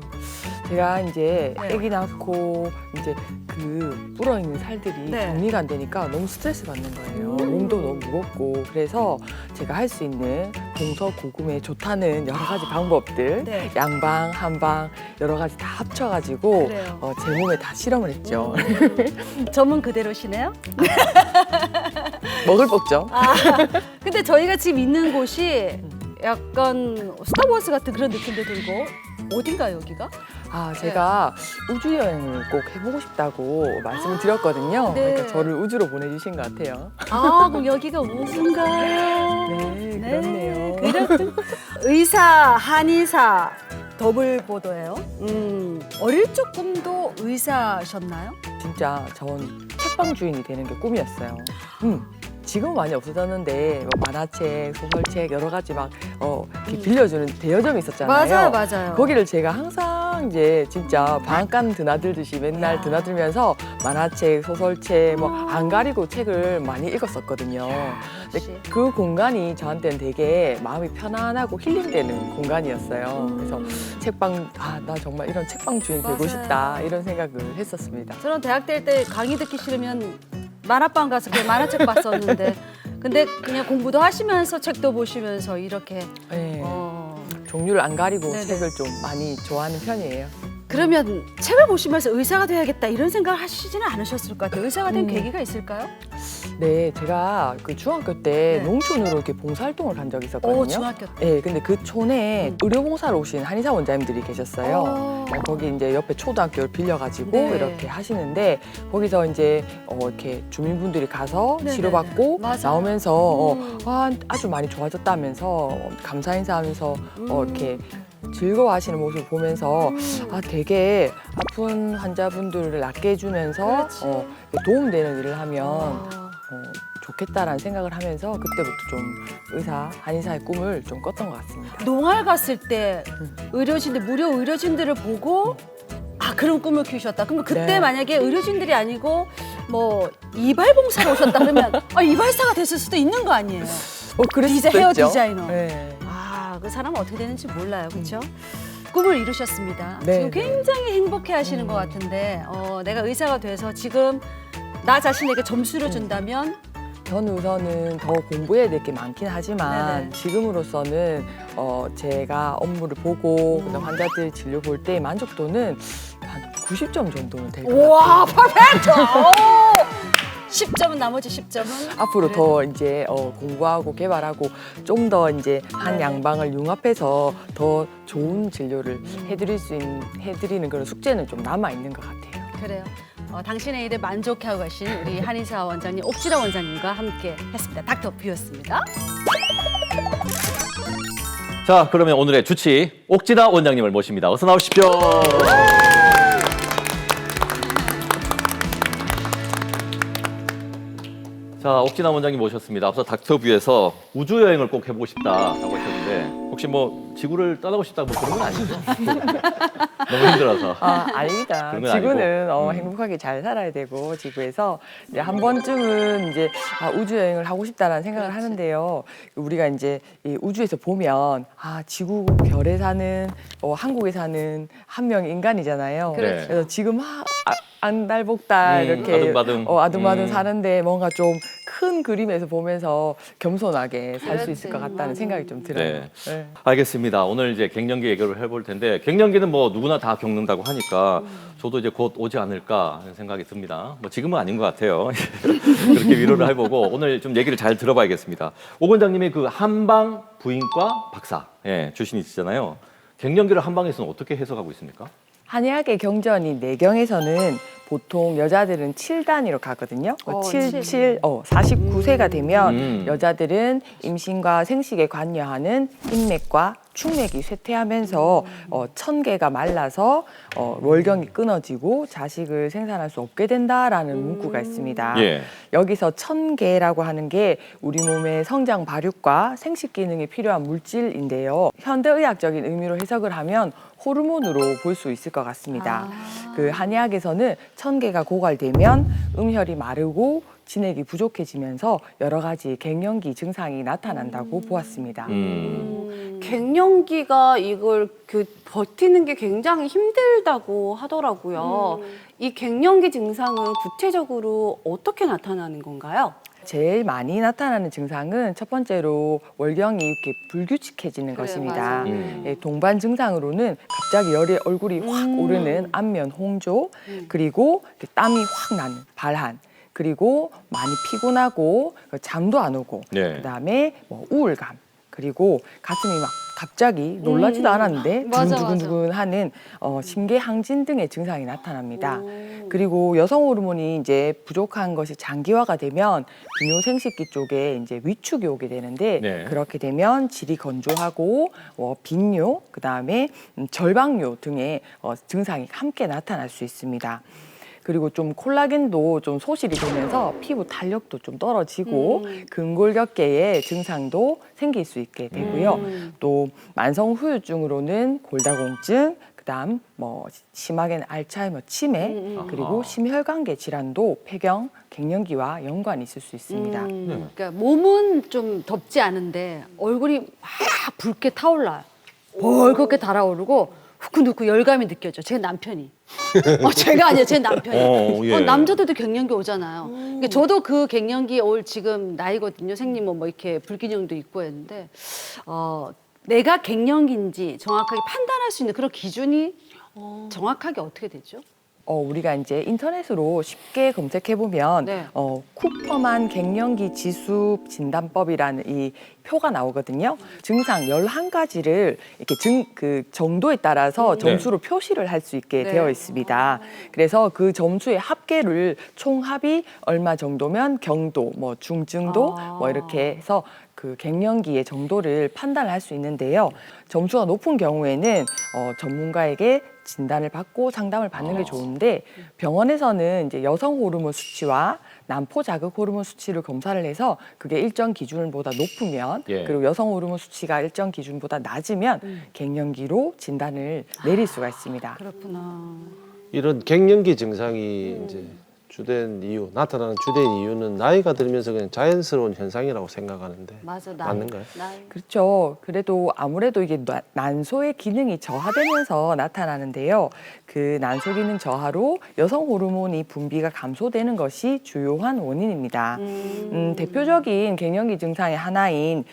제가 이제 네. 아기 낳고 이제 그 불어있는 살들이 네. 정리가 안 되니까 너무 스트레스 받는 거예요. 몸도 너무 무겁고 그래서 제가 할 수 있는 동서고금에 좋다는 여러 가지 방법들 네. 양방, 한방 여러 가지 다 합쳐가지고 그래요. 제 몸에 다 실험을 했죠. 전문 그대로시네요. 먹을 먹죠. 근데 저희가 지금 있는 곳이 약간 스타워즈 같은 그런 느낌도 들고. 어딘가요, 여기가? 제가 우주 여행을 꼭 해보고 싶다고 말씀을 드렸거든요. 네. 그러니까 저를 우주로 보내주신 것 같아요. 그럼 여기가 무슨가요? 네, 그렇네요. 그렇군. 의사, 한의사, 더블 보도예요. 어릴 적 꿈도 의사셨나요? 진짜 전 책방 주인이 되는 게 꿈이었어요. 지금 많이 없어졌는데 뭐 만화책, 소설책 여러 가지 막 이렇게 빌려주는 대여점이 있었잖아요. 맞아요. 거기를 제가 항상 이제 진짜 방앗간 드나들듯이 맨날 드나들면서 만화책, 소설책 뭐 안 가리고 책을 많이 읽었었거든요. 근데 그 공간이 저한테는 되게 마음이 편안하고 힐링되는 공간이었어요. 그래서 책방, 나 정말 이런 책방 주인 되고 맞아요. 싶다 이런 생각을 했었습니다. 저는 대학 다닐 때 강의 듣기 싫으면 만화방 가서 그냥 만화책 봤었는데 근데 그냥 공부도 하시면서 책도 보시면서 이렇게 네. 종류를 안 가리고 네네. 책을 좀 많이 좋아하는 편이에요. 그러면 책을 보시면서 의사가 돼야겠다 이런 생각을 하시지는 않으셨을 것 같아요. 의사가 된 계기가 있을까요? 네, 제가 그 중학교 때 네. 농촌으로 이렇게 봉사활동을 간 적이 있었거든요. 중학교 때. 네, 근데 그 촌에 의료봉사로 오신 한의사 원장님들이 계셨어요. 거기 이제 옆에 초등학교를 빌려가지고 네. 이렇게 하시는데 거기서 이제 이렇게 주민분들이 가서 네네네. 치료받고 맞아요. 나오면서 아주 많이 좋아졌다면서 감사 인사하면서 이렇게 즐거워하시는 모습을 보면서 되게 아픈 환자분들을 낫게 해주면서 도움되는 일을 하면 좋겠다라는 생각을 하면서 그때부터 좀 의사, 한의사의 꿈을 좀 꿨던 것 같습니다. 농활 갔을 때 무료 의료진들을 보고 그런 꿈을 키우셨다. 그럼 그때 네. 만약에 의료진들이 아니고 뭐 이발봉사로 오셨다 그러면 이발사가 됐을 수도 있는 거 아니에요? 그럴 수도 헤어 있죠. 디자이너. 네. 그 사람은 어떻게 되는지 몰라요, 그렇죠? 꿈을 이루셨습니다. 네, 지금 굉장히 행복해하시는 것 같은데 내가 의사가 돼서 지금 나 자신에게 점수를 준다면 저는 우선은 더 공부해야 될 게 많긴 하지만 네네. 지금으로서는 제가 업무를 보고 그다음 환자들 진료 볼 때 만족도는 한 90점 정도는 될 것 같아요. 와, 퍼펙트! 10점은 나머지 10점은 앞으로 더 이제 공부하고 개발하고 좀 더 이제 한 양방을 융합해서 더 좋은 진료를 해드리는 그런 숙제는 좀 남아 있는 것 같아요. 그래요. 당신의 일에 만족해하고 가신 우리 한의사 원장님, 옥지라 원장님과 함께 했습니다. 닥터 뷰였습니다. 자, 그러면 오늘의 주치 옥지다 원장님을 모십니다. 어서 나오십시오. 자, 옥진아 원장님 모셨습니다. 앞서 닥터뷰에서 우주 여행을 꼭 해보고 싶다라고 하셨는데 혹시 뭐 지구를 떠나고 싶다 뭐 그런 건 아니죠? 너무 힘들어서. 아닙니다. 그런 건 지구는 아니고. 행복하게 잘 살아야 되고 지구에서 이제 한 번쯤은 이제 우주 여행을 하고 싶다라는 생각을 하는데요. 우리가 이제 이 우주에서 보면 지구 별에 사는 한국에 사는 한 명 인간이잖아요. 그렇죠. 그래서 지금 안달복달 이렇게 아등바등. 아등바등 사는데 뭔가 좀 큰 그림에서 보면서 겸손하게 살 수 있을 것 그렇지. 같다는 생각이 좀 들어요. 네. 네. 알겠습니다. 오늘 이제 갱년기 얘기를 해볼 텐데 갱년기는 뭐 누구나 다 겪는다고 하니까 저도 이제 곧 오지 않을까 하는 생각이 듭니다. 뭐 지금은 아닌 것 같아요. 그렇게 위로를 해보고 오늘 좀 얘기를 잘 들어봐야겠습니다. 오 원장님이 그 한방 부인과 박사 출신이시잖아요. 갱년기를 한방에서는 어떻게 해석하고 있습니까? 한의학의 경전이 내경에서는 보통 여자들은 7단위로 가거든요. 49세가 되면 여자들은 임신과 생식에 관여하는 인맥과 충맥이 쇠퇴하면서 천계가 말라서 월경이 끊어지고 자식을 생산할 수 없게 된다라는 문구가 있습니다. 예. 여기서 천계라고 하는 게 우리 몸의 성장 발육과 생식 기능에 필요한 물질인데요. 현대의학적인 의미로 해석을 하면 호르몬으로 볼 수 있을 것 같습니다. 그 한의학에서는 천계가 고갈되면 음혈이 마르고 진액이 부족해지면서 여러 가지 갱년기 증상이 나타난다고 보았습니다. 갱년기가 이걸 버티는 게 굉장히 힘들다고 하더라고요. 이 갱년기 증상은 구체적으로 어떻게 나타나는 건가요? 제일 많이 나타나는 증상은 첫 번째로 월경이 이렇게 불규칙해지는 것입니다. 동반 증상으로는 갑자기 얼굴이 확 오르는 안면 홍조, 그리고 땀이 확 나는 발한, 그리고 많이 피곤하고 잠도 안 오고, 그다음에 우울감, 그리고 가슴이 막 갑자기 놀라지도 않았는데 두근두근하는 심계항진 등의 증상이 나타납니다. 그리고 여성 호르몬이 이제 부족한 것이 장기화가 되면 비뇨생식기 쪽에 이제 위축이 오게 되는데 그렇게 되면 질이 건조하고 빈뇨, 그다음에 절박뇨 등의 증상이 함께 나타날 수 있습니다. 그리고 좀 콜라겐도 좀 소실이 되면서 피부 탄력도 좀 떨어지고 근골격계의 증상도 생길 수 있게 되고요. 또 만성 후유증으로는 골다공증, 그다음 뭐 심하게는 알츠하이머 치매, 그리고 심혈관계 질환도 폐경, 갱년기와 연관이 있을 수 있습니다. 그러니까 몸은 좀 덥지 않은데 얼굴이 막 붉게 타올라요. 벌겋게 달아오르고 후끈후끈 열감이 느껴져. 제 남편이. 제가 아니에요. 제 남편이. 예. 남자들도 갱년기 오잖아요. 그러니까 저도 그 갱년기 올 지금 나이거든요. 생리면 뭐 이렇게 불균형도 있고 했는데 내가 갱년기인지 정확하게 판단할 수 있는 그런 기준이 정확하게 어떻게 되죠? 우리가 이제 인터넷으로 쉽게 검색해 보면 네. 쿠퍼만 갱년기 지수 진단법이라는 이 표가 나오거든요. 증상 11가지를 이렇게 그 정도에 따라서 점수로 표시를 할 수 있게 되어 있습니다. 그래서 그 점수의 합계를 총합이 얼마 정도면 경도, 뭐 중증도 뭐 이렇게 해서 그 갱년기의 정도를 판단을 할 수 있는데요. 점수가 높은 경우에는 전문가에게 진단을 받고 상담을 받는 게 좋은데 병원에서는 이제 여성 호르몬 수치와 난포 자극 호르몬 수치를 검사를 해서 그게 일정 기준보다 높으면 그리고 여성 호르몬 수치가 일정 기준보다 낮으면 갱년기로 진단을 내릴 수가 있습니다. 그렇구나. 이런 갱년기 증상이 이제 나타나는 주된 이유는 나이가 들면서 그냥 자연스러운 현상이라고 생각하는데 맞는가요? 그렇죠. 그래도 아무래도 이게 난소의 기능이 저하되면서 나타나는데요. 그 난소 기능 저하로 여성 호르몬이 분비가 감소되는 것이 주요한 원인입니다. 대표적인 갱년기 증상의 하나인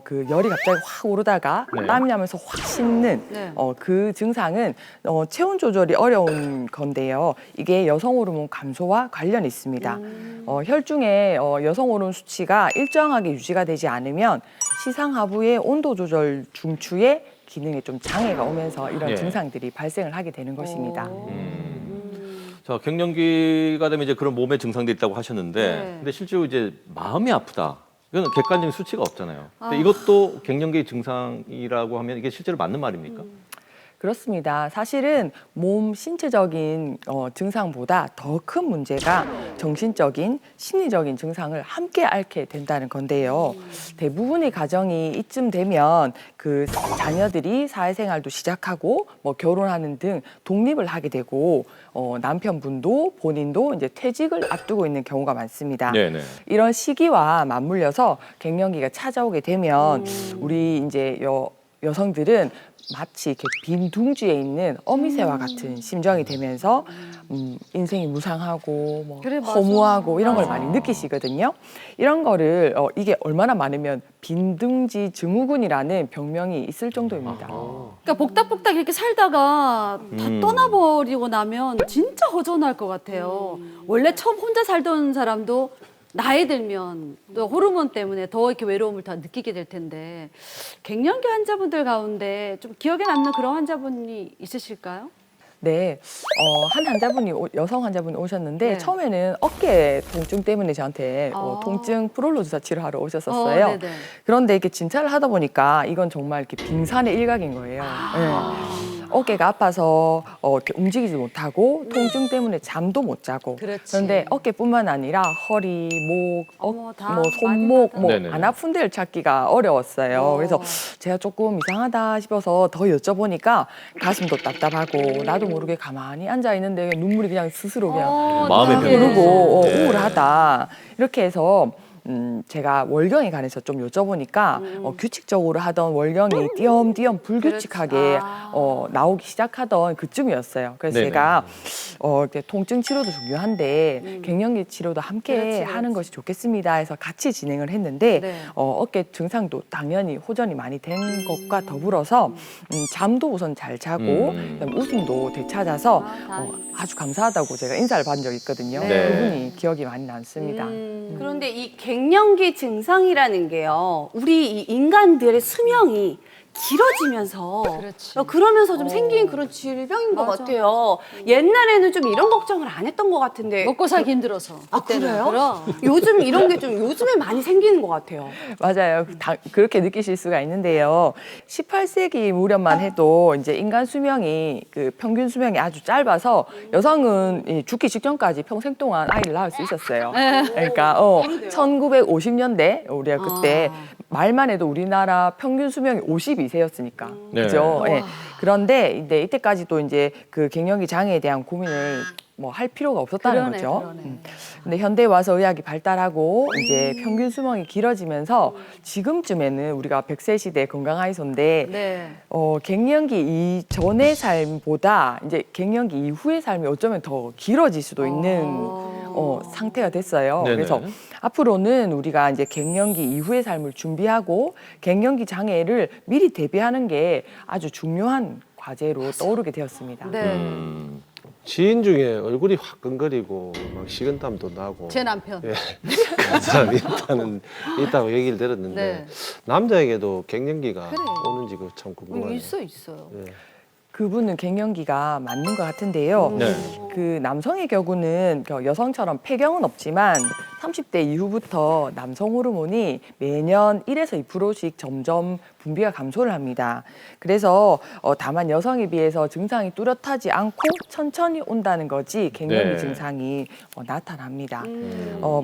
그 열이 갑자기 확 오르다가 땀이 나면서 확 식는 그 증상은 체온 조절이 어려운 건데요. 이게 여성 호르몬 감소와 관련이 있습니다. 혈중에 여성 호르몬 수치가 일정하게 유지가 되지 않으면 시상 하부의 온도 조절 중추의 기능에 좀 장애가 오면서 이런 증상들이 발생을 하게 되는 것입니다. 자, 갱년기가 되면 이제 그런 몸의 증상들이 있다고 하셨는데, 근데 실제로 이제 마음이 아프다. 이건 객관적인 수치가 없잖아요. 근데 이것도 갱년기 증상이라고 하면 이게 실제로 맞는 말입니까? 그렇습니다. 사실은 몸 신체적인 증상보다 더 큰 문제가 정신적인, 심리적인 증상을 함께 앓게 된다는 건데요. 대부분의 가정이 이쯤 되면 그 자녀들이 사회생활도 시작하고 뭐 결혼하는 등 독립을 하게 되고 남편분도 본인도 이제 퇴직을 앞두고 있는 경우가 많습니다. 네네. 이런 시기와 맞물려서 갱년기가 찾아오게 되면 우리 이제 여성들은 마치 이렇게 빈 둥지에 있는 어미새와 같은 심정이 되면서 인생이 무상하고 뭐 허무하고 이런 걸 많이 느끼시거든요. 이런 거를 이게 얼마나 많으면 빈둥지 증후군이라는 병명이 있을 정도입니다. 그러니까 복닥복닥 이렇게 살다가 다 떠나버리고 나면 진짜 허전할 것 같아요. 원래 처음 혼자 살던 사람도 나이 들면 또 호르몬 때문에 더 이렇게 외로움을 더 느끼게 될 텐데 갱년기 환자분들 가운데 좀 기억에 남는 그런 환자분이 있으실까요? 네, 한 환자분이 여성 환자분이 오셨는데 처음에는 어깨 통증 때문에 저한테 통증 프롤로주사 치료하러 오셨었어요. 그런데 이렇게 진찰을 하다 보니까 이건 정말 이렇게 빙산의 일각인 거예요. 어깨가 아파서 이렇게 움직이지 못하고 통증 때문에 잠도 못 자고 그런데 어깨뿐만 아니라 허리, 목, 뭐 손목 뭐 안 아픈 데를 찾기가 어려웠어요. 그래서 제가 조금 이상하다 싶어서 더 여쭤보니까 가슴도 답답하고 나도 모르게 가만히 앉아 있는데 눈물이 그냥 스스로 그냥 마음에 흐르고 우울하다 이렇게 해서 제가 월경에 관해서 좀 여쭤보니까 규칙적으로 하던 월경이 띄엄띄엄 불규칙하게 나오기 시작하던 그쯤이었어요. 그래서 제가 통증 치료도 중요한데 갱년기 치료도 함께 하는 것이 좋겠습니다 해서 같이 진행을 했는데 어깨 증상도 당연히 호전이 많이 된 것과 더불어서 잠도 우선 잘 자고 그다음에 웃음도 되찾아서 아주 감사하다고 제가 인사를 받은 적이 있거든요. 그분이 기억이 많이 남습니다. 그런데 이 갱년기 증상이라는 게요, 우리 이 인간들의 수명이 길어지면서 그렇지. 그러면서 좀 생긴 그런 질병인 것 맞아. 같아요. 옛날에는 좀 이런 걱정을 안 했던 것 같은데 먹고 살기 힘들어서. 아 그때는. 그래요? 그럼. 요즘 이런 게 좀 요즘에 많이 생기는 것 같아요. 맞아요. 그렇게 느끼실 수가 있는데요. 18세기 무렵만 해도 이제 인간 수명이 그 평균 수명이 아주 짧아서 여성은 이 죽기 직전까지 평생 동안 아이를 낳을 수 있었어요. 그러니까 1950년대 우리가 그때 말만 해도 우리나라 평균 수명이 52세였으니까. 네. 그죠? 예. 그런데 이때까지도 이제 그 갱년기 장애에 대한 고민을 뭐 할 필요가 없었다는 거죠. 근데 현대에 와서 의학이 발달하고 이제 평균 수명이 길어지면서 지금쯤에는 우리가 100세 시대 건강하이소인데 네. 갱년기 이전의 삶보다 이제 갱년기 이후의 삶이 어쩌면 더 길어질 수도 있는 상태가 됐어요. 네네. 그래서 앞으로는 우리가 이제 갱년기 이후의 삶을 준비하고 갱년기 장애를 미리 대비하는 게 아주 중요한 과제로 떠오르게 되었습니다. 네. 지인 중에 얼굴이 화끈거리고 막 식은땀도 나고 제 남편. 예, 그런 사람이 있다고 얘기를 들었는데 네. 남자에게도 갱년기가 그래. 오는지 그 참 궁금해요. 있어요. 예. 그분은 갱년기가 맞는 것 같은데요. 네. 그 남성의 경우는 여성처럼 폐경은 없지만 30대 이후부터 남성 호르몬이 매년 1에서 2%씩 점점 분비가 감소를 합니다. 그래서 다만 여성에 비해서 증상이 뚜렷하지 않고 천천히 온다는 거지 갱년기 네. 증상이 나타납니다.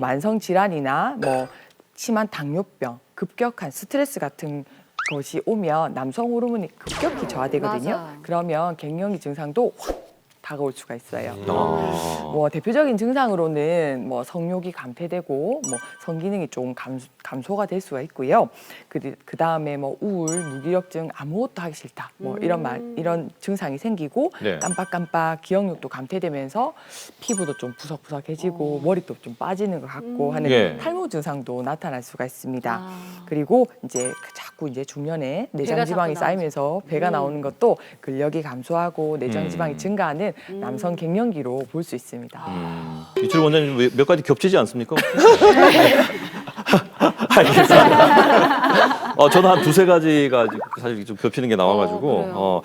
만성 질환이나 뭐 심한 당뇨병, 급격한 스트레스 같은 것이 오면 남성 호르몬이 급격히 저하되거든요. 맞아. 그러면 갱년기 증상도 확 다가올 수가 있어요. 아. 뭐 대표적인 증상으로는 뭐 성욕이 감퇴되고 뭐 성기능이 좀 감소가 될 수가 있고요. 그 다음에 뭐 우울, 무기력증, 아무것도 하기 싫다. 뭐 이런 증상이 생기고 네. 깜빡깜빡 기억력도 감퇴되면서 피부도 좀 부석부석해지고 머리도 좀 빠지는 것 같고 하는 예. 탈모 증상도 나타날 수가 있습니다. 그리고 이제 자꾸 이제 중년에 내장 지방이 자꾸 쌓이면서 배가 나오는 것도 근력이 감소하고 내장 지방이 증가하는 남성 갱년기로 볼 수 있습니다. 이철 원장님 몇 가지 겹치지 않습니까? 알겠습니다. 저는 한 두세 가지가 사실 좀 겹치는 게 나와가지고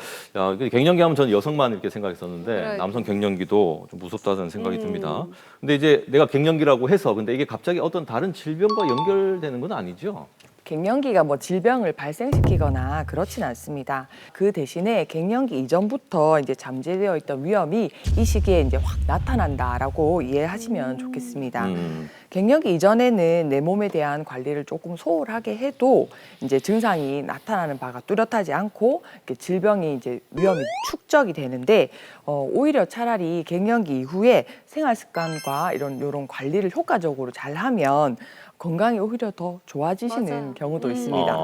갱년기 하면 저는 여성만 이렇게 생각했었는데 그래. 남성 갱년기도 좀 무섭다는 생각이 듭니다. 근데 이제 내가 갱년기라고 해서 근데 이게 갑자기 어떤 다른 질병과 연결되는 건 아니죠? 갱년기가 뭐 질병을 발생시키거나 그렇진 않습니다. 그 대신에 갱년기 이전부터 이제 잠재되어 있던 위험이 이 시기에 이제 확 나타난다라고 이해하시면 좋겠습니다. 갱년기 이전에는 내 몸에 대한 관리를 조금 소홀하게 해도 이제 증상이 나타나는 바가 뚜렷하지 않고 이렇게 질병이 이제 위험이 축적이 되는데 오히려 차라리 갱년기 이후에 생활 습관과 이런 관리를 효과적으로 잘하면 건강이 오히려 더 좋아지시는 경우도 있습니다.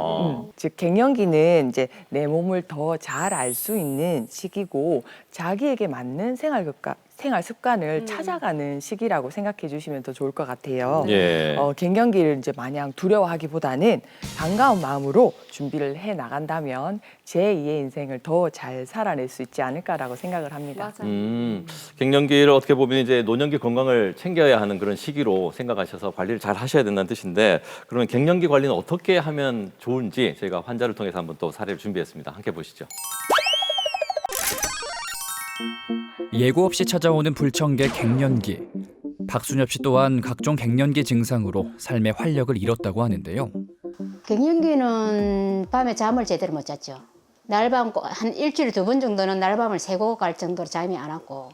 즉 갱년기는 이제 내 몸을 더 잘 알 수 있는 시기고 자기에게 맞는 생활 습관을 찾아가는 시기라고 생각해 주시면 더 좋을 것 같아요. 예. 갱년기를 이제 마냥 두려워하기보다는 반가운 마음으로 준비를 해 나간다면 제2의 인생을 더 잘 살아낼 수 있지 않을까라고 생각을 합니다. 갱년기를 어떻게 보면 이제 노년기 건강을 챙겨야 하는 그런 시기로 생각하셔서 관리를 잘 하셔야 된다는 뜻인데 그러면 갱년기 관리는 어떻게 하면 좋은지 저희가 환자를 통해서 한번 또 사례를 준비했습니다. 함께 보시죠. 예고 없이 찾아오는 불청객 갱년기. 박순엽 씨 또한 각종 갱년기 증상으로 삶의 활력을 잃었다고 하는데요. 갱년기는 밤에 잠을 제대로 못 잤죠. 날밤 한 일주일에 2번 정도는 날밤을 새고 갈 정도로 잠이 안 왔고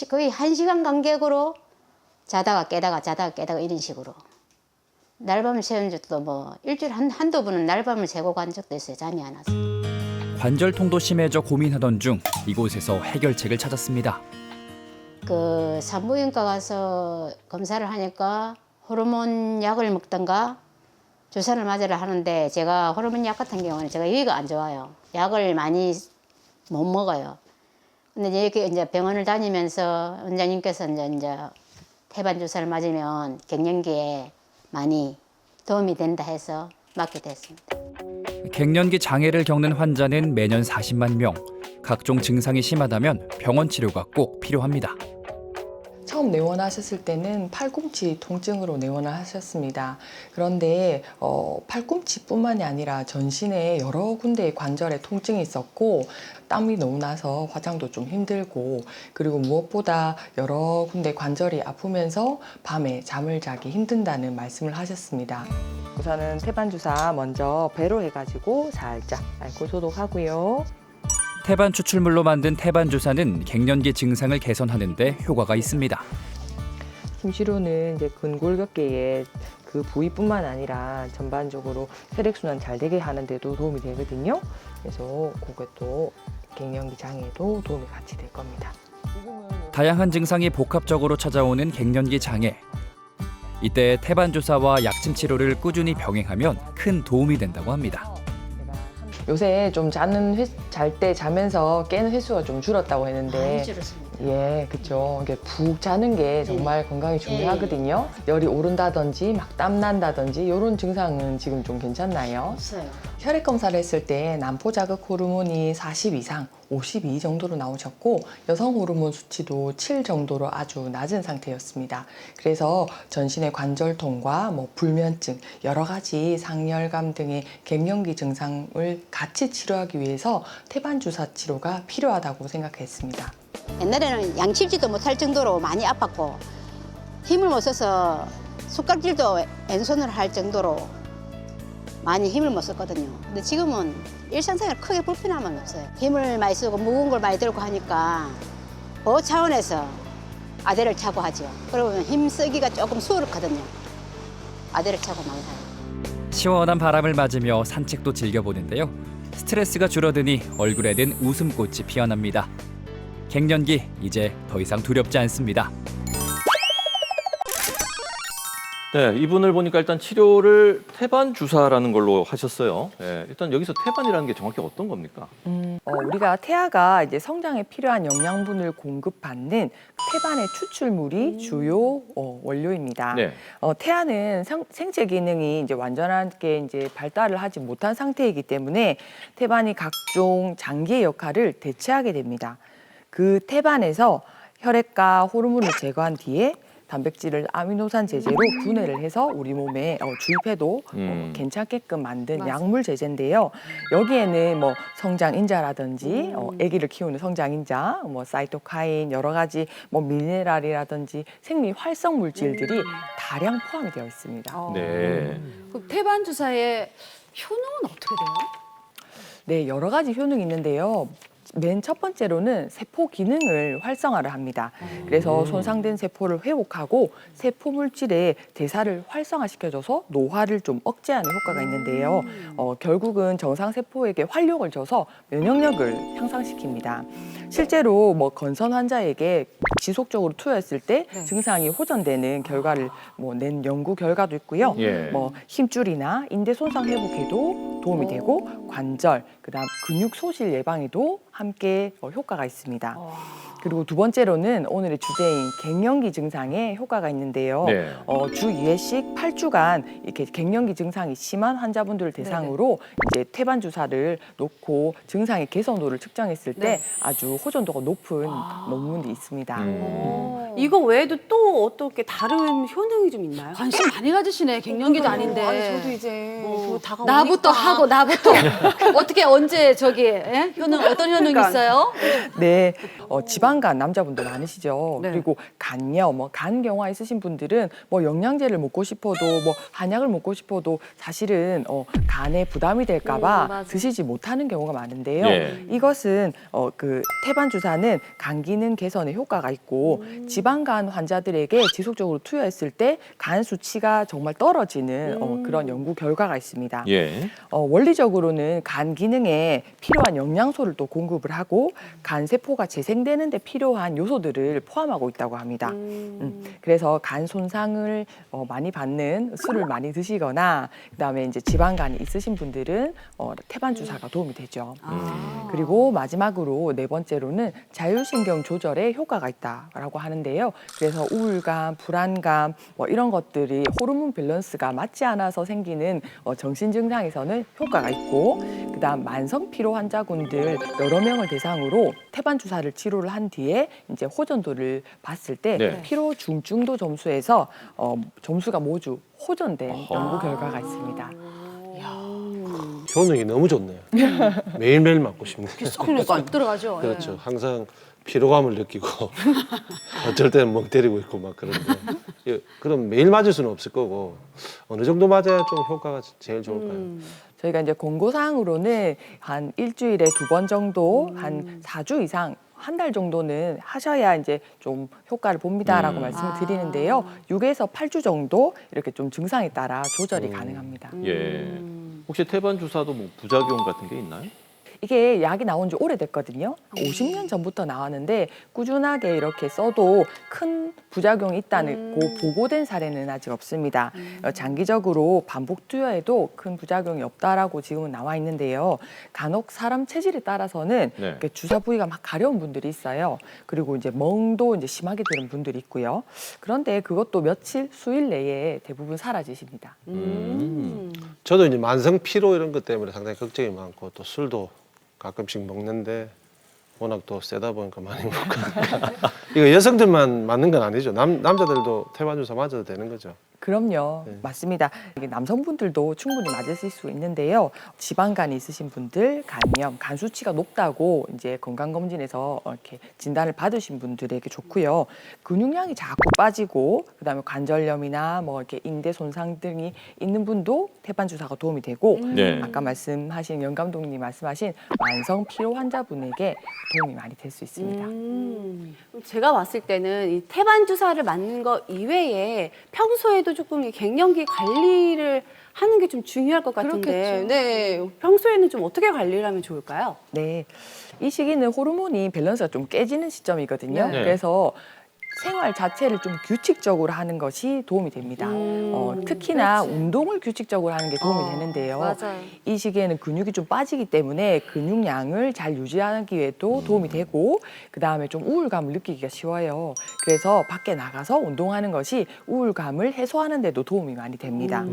거의 1시간 간격으로 자다가 깨다가 이런 식으로 날밤을 새운 적도 뭐 일주일에 한두 번은 날밤을 새고 간 적도 있어요. 잠이 안 와서. 관절통도 심해져 고민하던 중 이곳에서 해결책을 찾았습니다. 그 산부인과 가서 검사를 하니까 호르몬 약을 먹던가 주사를 맞으라 하는데 제가 호르몬 약 같은 경우는 제가 위가 안 좋아요. 약을 많이 못 먹어요. 근데 이렇게 이제 병원을 다니면서 원장님께서 이제 태반 주사를 맞으면 갱년기에 많이 도움이 된다 해서 맞게 됐습니다. 갱년기 장애를 겪는 환자는 매년 40만 명. 각종 증상이 심하다면 병원 치료가 꼭 필요합니다. 처음 내원하셨을 때는 팔꿈치 통증으로 내원을 하셨습니다. 그런데 팔꿈치뿐만이 아니라 전신에 여러 군데의 관절에 통증이 있었고 땀이 너무 나서 화장도 좀 힘들고 그리고 무엇보다 여러 군데 관절이 아프면서 밤에 잠을 자기 힘든다는 말씀을 하셨습니다. 우선은 태반 주사 먼저 배로 해가지고 살짝 알코올 소독하고요. 태반 추출물로 만든 태반 주사는 갱년기 증상을 개선하는 데 효과가 있습니다. 힘쉬로는 이제 근골격계의 그 부위뿐만 아니라 전반적으로 혈액순환 잘 되게 하는 데도 도움이 되거든요. 그래서 그것도 갱년기 장애에도 도움이 같이 될 겁니다. 다양한 증상이 복합적으로 찾아오는 갱년기 장애. 이때 태반 주사와 약침 치료를 꾸준히 병행하면 큰 도움이 된다고 합니다. 요새 좀 잘 때 자면서 깨는 횟수가 좀 줄었다고 했는데 많이 줄었습니다. 예, 그렇죠. 이게 푹 자는 게 정말 건강에 중요하거든요. 열이 오른다든지 막 땀 난다든지 이런 증상은 지금 좀 괜찮나요? 없어요. 혈액 검사를 했을 때 남포 자극 호르몬이 40 이상, 52 정도로 나오셨고 여성 호르몬 수치도 7 정도로 아주 낮은 상태였습니다. 그래서 전신의 관절통과 불면증, 여러 가지 상열감 등의 갱년기 증상을 같이 치료하기 위해서 태반 주사 치료가 필요하다고 생각했습니다. 옛날에는 양치지도 못할 정도로 많이 아팠고 힘을 못 써서 숟가락질도 왼손으로 할 정도로 많이 힘을 못 썼거든요. 근데 지금은 일상생활 크게 불편함은 없어요. 힘을 많이 쓰고 무거운 걸 많이 들고 하니까 보호 차원에서 아대를 차고 하죠. 그러면 힘 쓰기가 조금 수월하거든요. 아대를 차고 많이 하요. 시원한 바람을 맞으며 산책도 즐겨보는데요. 스트레스가 줄어드니 얼굴에는 웃음꽃이 피어납니다. 갱년기 이제 더 이상 두렵지 않습니다. 네, 이분을 보니까 일단 치료를 태반 주사라는 걸로 하셨어요. 네, 일단 여기서 태반이라는 게 정확히 어떤 겁니까? 우리가 태아가 이제 성장에 필요한 영양분을 공급받는 태반의 추출물이 주요 원료입니다. 네. 태아는 생체 기능이 이제 완전하게 이제 발달을 하지 못한 상태이기 때문에 태반이 각종 장기의 역할을 대체하게 됩니다. 그 태반에서 혈액과 호르몬을 제거한 뒤에 단백질을 아미노산 제제로 분해를 해서 우리 몸에 주입해도 괜찮게끔 만든 약물 제제인데요. 여기에는 성장인자라든지 아기를 키우는 성장인자, 사이토카인, 여러 가지 미네랄이라든지 생리 활성 물질들이 다량 포함이 되어 있습니다. 네. 그 태반 주사의 효능은 어떻게 돼요? 네, 여러 가지 효능이 있는데요. 맨 첫 번째로는 세포 기능을 활성화를 합니다. 그래서 손상된 세포를 회복하고 세포 물질의 대사를 활성화시켜줘서 노화를 좀 억제하는 효과가 있는데요. 결국은 정상 세포에게 활력을 줘서 면역력을 향상시킵니다. 실제로 건선 환자에게 지속적으로 투여했을 때 증상이 호전되는 결과를 낸 연구 결과도 있고요. 예. 힘줄이나 인대 손상 회복에도 도움이 되고 관절, 그다음 근육 소실 예방에도 함께 효과가 있습니다. 그리고 두 번째로는 오늘의 주제인 갱년기 증상에 효과가 있는데요. 네. 주 2회씩 8주간 이렇게 갱년기 증상이 심한 환자분들을 대상으로 이제 태반 주사를 놓고 증상의 개선도를 측정했을 때 아주 호전도가 높은 논문이 있습니다. 이거 외에도 또 어떻게 다른 효능이 좀 있나요? 관심 많이 가지시네. 갱년기도 아닌데. 아니, 저도 이제 또 다가오니까. 나부터 하고 나부터 어떻게 언제 효능 어떤 효능 그러니까. 있어요? 네, 지방간 남자분들 많으시죠. 네. 그리고 간염, 간경화 있으신 분들은 영양제를 먹고 싶어도 한약을 먹고 싶어도 사실은 간에 부담이 될까봐 드시지 못하는 경우가 많은데요. 예. 이것은 그 태반 주사는 간 기능 개선에 효과가 있고 지방간 환자들에게 지속적으로 투여했을 때 간 수치가 정말 떨어지는 그런 연구 결과가 있습니다. 예. 원리적으로는 간 기능에 필요한 영양소를 또 공급을 하고 간 세포가 재생되는 데 필요한 요소들을 포함하고 있다고 합니다. 그래서 간 손상을 많이 받는 술을 많이 드시거나 그다음에 이제 지방간이 있으신 분들은 태반 주사가 도움이 되죠. 그리고 마지막으로 네 번째로는 자율신경 조절에 효과가 있다라고 하는데요. 그래서 우울감, 불안감 이런 것들이 호르몬 밸런스가 맞지 않아서 생기는 정신 증상에서는 효과가 있고 그다음 만성 피로 환자군들 여러 명을 대상으로 태반 주사를 치료를 한 뒤에 이제 호전도를 봤을 때 네. 피로 중증도 점수에서 점수가 모두 호전된 연구 결과가 있습니다. 효능이 너무 좋네요. 매일매일 맞고 싶네요. 그러니까 들어가죠. 그렇죠. 항상 피로감을 느끼고 어쩔 때는 멍 때리고 있고 막 그런데 그럼 매일 맞을 수는 없을 거고 어느 정도 맞아야 좀 효과가 제일 좋을까요? 저희가 이제 권고사항으로는 한 일주일에 2번 정도, 한 4주 이상, 한 달 정도는 하셔야 이제 좀 효과를 봅니다라고 말씀을 드리는데요. 6에서 8주 정도 이렇게 좀 증상에 따라 조절이 가능합니다. 예. 혹시 태반 주사도 뭐 부작용 같은 게 있나요? 이게 약이 나온 지 오래됐거든요. 50년 전부터 나왔는데 꾸준하게 이렇게 써도 큰 부작용이 있다는 보고된 사례는 아직 없습니다. 장기적으로 반복 투여해도 큰 부작용이 없다라고 지금은 나와 있는데요. 간혹 사람 체질에 따라서는 네. 이렇게 주사 부위가 막 가려운 분들이 있어요. 그리고 이제 멍도 이제 심하게 드는 분들이 있고요. 그런데 그것도 며칠, 수일 내에 대부분 사라지십니다. 저도 이제 만성 피로 이런 것 때문에 상당히 걱정이 많고 또 술도 가끔씩 먹는데 워낙 또 세다 보니까 많이 먹고 이거 여성들만 맞는 건 아니죠. 남자들도 태반 주사 맞아도 되는 거죠. 그럼요. 맞습니다. 이게 남성분들도 충분히 맞으실 수 있는데요. 지방간이 있으신 분들, 간염, 간 수치가 높다고 이제 건강검진에서 이렇게 진단을 받으신 분들에게 좋고요. 근육량이 자꾸 빠지고 그다음에 관절염이나 뭐 이렇게 인대 손상 등이 있는 분도 태반 주사가 도움이 되고 네. 아까 말씀하신 연 감독님 말씀하신 만성 피로 환자분에게 도움이 많이 될 수 있습니다. 제가 봤을 때는 이 태반 주사를 맞는 거 이외에 평소에도 조금 이 갱년기 관리를 하는 게 좀 중요할 것 같은데, 그렇겠죠. 네, 평소에는 좀 어떻게 관리를 하면 좋을까요? 네, 이 시기는 호르몬이 밸런스가 좀 깨지는 시점이거든요. 네. 그래서 생활 자체를 좀 규칙적으로 하는 것이 도움이 됩니다. 특히나 운동을 규칙적으로 하는 게 도움이 되는데요. 맞아요. 이 시기에는 근육이 좀 빠지기 때문에 근육량을 잘 유지하기 위해도 도움이 되고 그다음에 좀 우울감을 느끼기가 쉬워요. 그래서 밖에 나가서 운동하는 것이 우울감을 해소하는 데도 도움이 많이 됩니다.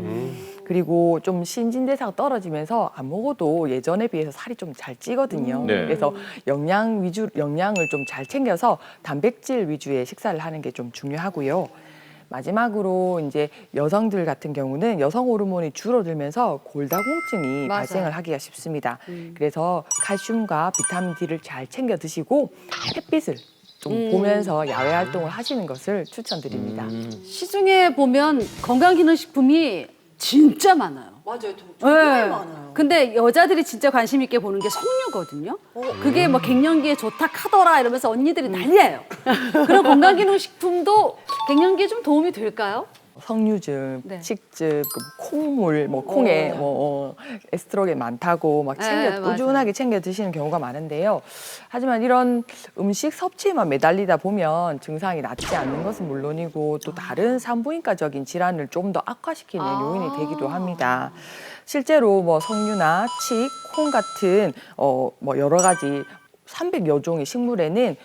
그리고 좀 신진대사가 떨어지면서 안 먹어도 예전에 비해서 살이 좀 잘 찌거든요. 네. 그래서 영양을 좀 잘 챙겨서 단백질 위주의 식사를 하는 게 좀 중요하고요. 마지막으로 이제 여성들 같은 경우는 여성 호르몬이 줄어들면서 골다공증이 맞아요. 발생을 하기가 쉽습니다. 그래서 칼슘과 비타민 D를 잘 챙겨 드시고 햇빛을 좀 보면서 야외 활동을 하시는 것을 추천드립니다. 시중에 보면 건강기능식품이 진짜 많아요. 맞아요, 네. 근데 여자들이 진짜 관심 있게 보는 게 석류거든요. 그게 뭐 갱년기에 좋다 카더라 이러면서 언니들이 난리예요. 그런 건강기능식품도 갱년기에 좀 도움이 될까요? 석류즙, 네. 칡즙, 콩물, 뭐 콩에 에스트로겐 많다고 막 네, 꾸준하게 챙겨 드시는 경우가 많은데요. 하지만 이런 음식 섭취에만 매달리다 보면 증상이 낫지 않는 것은 물론이고 또 다른 산부인과적인 질환을 좀 더 악화시키는 요인이 되기도 합니다. 실제로 뭐 석류나 칡, 콩 같은 뭐 여러 가지 300여 종의 식물에는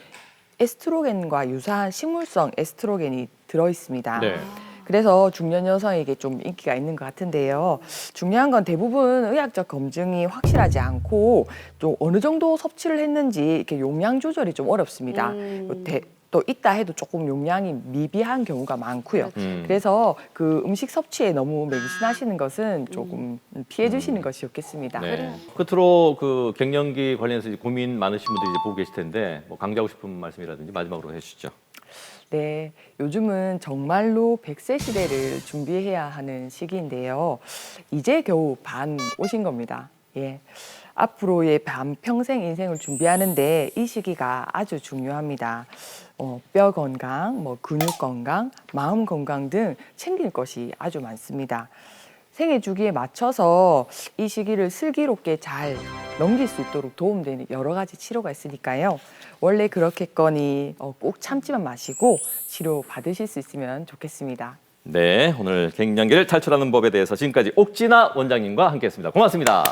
에스트로겐과 유사한 식물성 에스트로겐이 들어 있습니다. 네. 그래서 중년 여성에게 좀 인기가 있는 것 같은데요. 중요한 건 대부분 의학적 검증이 확실하지 않고 또 어느 정도 섭취를 했는지 이렇게 용량 조절이 좀 어렵습니다. 또 있다 해도 조금 용량이 미비한 경우가 많고요. 그래서 그 음식 섭취에 너무 맹신하시는 것은 조금 피해 주시는 것이 좋겠습니다. 네. 끝으로 그 갱년기 관련해서 이제 고민 많으신 분들이 이제 보고 계실 텐데 뭐 강조하고 싶은 말씀이라든지 마지막으로 해주시죠. 네, 요즘은 정말로 100세 시대를 준비해야 하는 시기인데요. 이제 겨우 반 오신 겁니다. 예. 앞으로의 반평생 인생을 준비하는데 이 시기가 아주 중요합니다. 뼈 건강, 뭐 근육 건강, 마음 건강 등 챙길 것이 아주 많습니다. 생애 주기에 맞춰서 이 시기를 슬기롭게 잘 넘길 수 있도록 도움되는 여러 가지 치료가 있으니까요. 원래 그렇겠거니 꼭 참지만 마시고 치료 받으실 수 있으면 좋겠습니다. 네, 오늘 갱년기를 탈출하는 법에 대해서 지금까지 옥진아 원장님과 함께했습니다. 고맙습니다.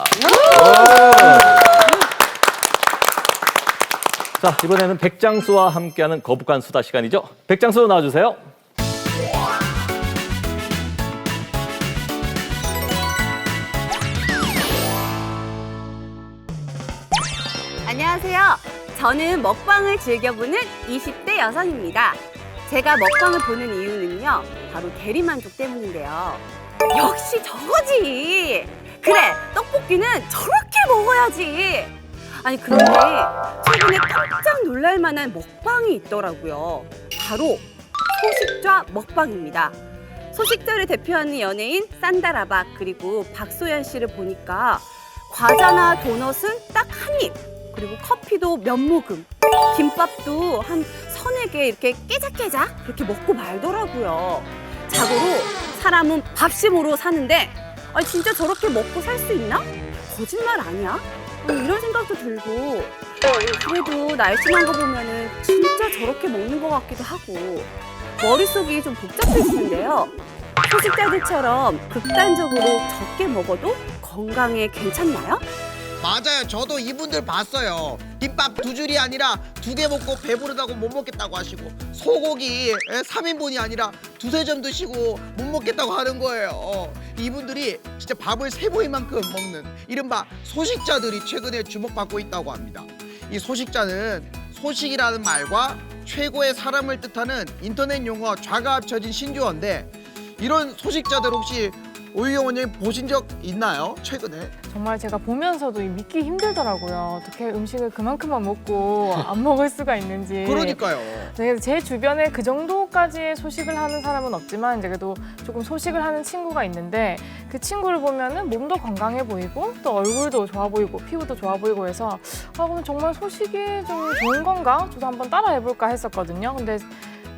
자, 이번에는 백장수와 함께하는 거북한 수다 시간이죠. 백장수 나와주세요. 안녕하세요. 저는 먹방을 즐겨보는 20대 여성입니다. 제가 먹방을 보는 이유는요, 바로 대리만족 때문인데요. 역시 저거지. 그래, 떡볶이는 저렇게 먹어야지. 아니, 그런데 최근에 깜짝 놀랄 만한 먹방이 있더라고요. 바로 소식좌 먹방입니다. 소식좌를 대표하는 연예인 산다라박 그리고 박소연 씨를 보니까 과자나 도넛은 딱 한 입, 그리고 커피도 몇 모금, 김밥도 한 서너 개 이렇게 깨작깨작 그렇게 먹고 말더라고요. 자고로 사람은 밥심으로 사는데 아니 진짜 저렇게 먹고 살 수 있나? 거짓말 아니야? 이런 생각도 들고 그래도 날씬한 거 보면은 진짜 저렇게 먹는 것 같기도 하고 머릿속이 좀 복잡해지는데요. 소식자들처럼 극단적으로 적게 먹어도 건강에 괜찮나요? 맞아요. 저도 이분들 봤어요. 김밥 2줄이 아니라 2개 먹고 배부르다고 못 먹겠다고 하시고 소고기 3인분이 아니라 2-3점 드시고 못 먹겠다고 하는 거예요. 이분들이 진짜 밥을 3모임만큼 먹는 이른바 소식자들이 최근에 주목받고 있다고 합니다. 이 소식자는 소식이라는 말과 최고의 사람을 뜻하는 인터넷 용어 좌가 합쳐진 신조어인데 이런 소식자들 혹시 오유경 원장님 보신 적 있나요? 최근에? 정말 제가 보면서도 믿기 힘들더라고요. 어떻게 음식을 그만큼만 먹고 안 먹을 수가 있는지. 그러니까요. 네, 제 주변에 그 정도까지의 소식을 하는 사람은 없지만 이제 그래도 조금 소식을 하는 친구가 있는데 그 친구를 보면은 몸도 건강해 보이고 또 얼굴도 좋아 보이고 피부도 좋아 보이고 해서 그럼 정말 소식이 좀 좋은 건가? 저도 한번 따라 해볼까 했었거든요. 근데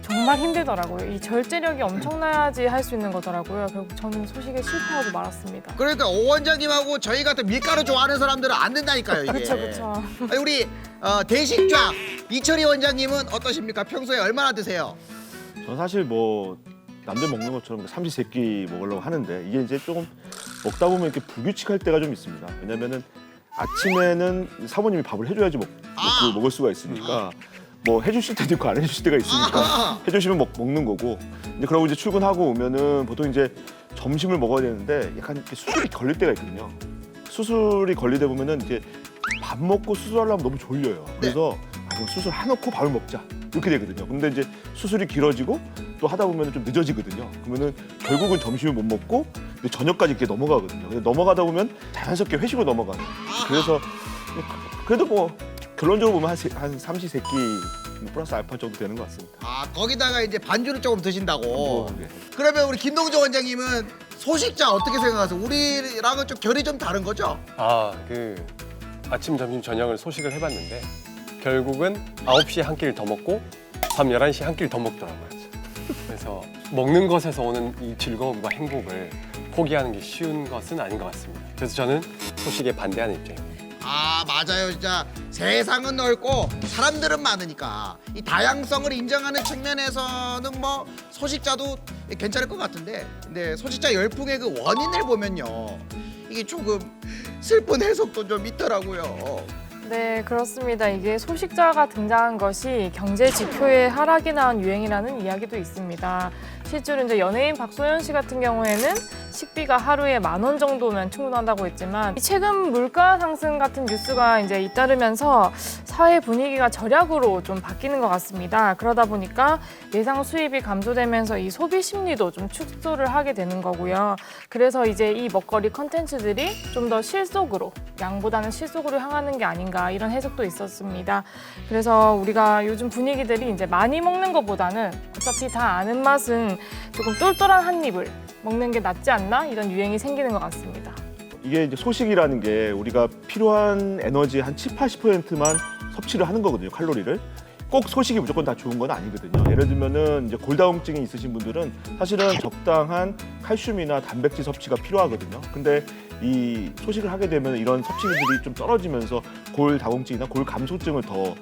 정말 힘들더라고요. 이 절제력이 엄청나야지 할 수 있는 거더라고요. 결국 저는 소식에 실패하고 말았습니다. 그러니까 오 원장님하고 저희 같은 밀가루 좋아하는 사람들은 안 된다니까요, 이게. 그렇죠. 우리 대식좌 이철희 원장님은 어떠십니까? 평소에 얼마나 드세요? 저는 사실 뭐 남들 먹는 것처럼 삼시세끼 먹으려고 하는데 이게 이제 조금 먹다 보면 이렇게 불규칙할 때가 좀 있습니다. 왜냐면은 아침에는 사모님이 밥을 해줘야지 먹을 수가 있으니까 뭐 해주실 때도 있고 안 해주실 때가 있으니까 해주시면 먹는 거고 이제 그러고 이제 출근하고 오면은 보통 이제 점심을 먹어야 되는데 약간 이렇게 수술이 걸릴 때가 있거든요. 수술이 걸리다 보면은 이제 밥 먹고 수술하려면 너무 졸려요. 그래서 그럼 수술 해놓고 밥을 먹자 이렇게 되거든요. 근데 이제 수술이 길어지고 또 하다 보면 좀 늦어지거든요. 그러면은 결국은 점심을 못 먹고 저녁까지 이렇게 넘어가거든요. 근데 넘어가다 보면 자연스럽게 회식으로 넘어가요. 그래서 그래도 뭐 결론적으로 보면 한 삼시세끼 플러스 알파 정도 되는 것 같습니다. 거기다가 이제 반주를 조금 드신다고. 그러면 우리 김동조 원장님은 소식자 어떻게 생각하세요? 우리랑은 좀 결이 좀 다른 거죠? 그 아침, 점심, 저녁을 소식을 해봤는데 결국은 9시에 한 끼를 더 먹고 밤 11시에 한 끼를 더 먹더라고요. 그래서 먹는 것에서 오는 이 즐거움과 행복을 포기하는 게 쉬운 것은 아닌 것 같습니다. 그래서 저는 소식에 반대하는 입장입니다. 맞아요. 진짜 세상은 넓고 사람들은 많으니까 이 다양성을 인정하는 측면에서는 뭐 소식자도 괜찮을 것 같은데 근데 소식자 열풍의 그 원인을 보면요 이게 조금 슬픈 해석도 좀 있더라고요. 네, 그렇습니다. 이게 소식자가 등장한 것이 경제 지표의 하락이 나온 유행이라는 이야기도 있습니다. 실제로 이제 연예인 박소연 씨 같은 경우에는 식비가 하루에 10,000원 정도면 충분하다고 했지만 최근 물가 상승 같은 뉴스가 이제 잇따르면서 사회 분위기가 절약으로 좀 바뀌는 것 같습니다. 그러다 보니까 예상 수입이 감소되면서 이 소비 심리도 좀 축소를 하게 되는 거고요. 그래서 이제 이 먹거리 컨텐츠들이 좀 더 실속으로, 양보다는 실속으로 향하는 게 아닌가 이런 해석도 있었습니다. 그래서 우리가 요즘 분위기들이 이제 많이 먹는 것보다는 어차피 다 아는 맛은 조금 똘똘한 한 입을 먹는 게 낫지 않나 이런 유행이 생기는 것 같습니다. 이게 이제 소식이라는 게 우리가 필요한 에너지의 한 70~80%만 섭취를 하는 거거든요, 칼로리를. 꼭 소식이 무조건 다 좋은 건 아니거든요. 예를 들면은 이제 골다공증이 있으신 분들은 사실은 적당한 칼슘이나 단백질 섭취가 필요하거든요. 근데 이 소식을 하게 되면 이런 섭취들이 좀 떨어지면서 골다공증이나 골감소증을 더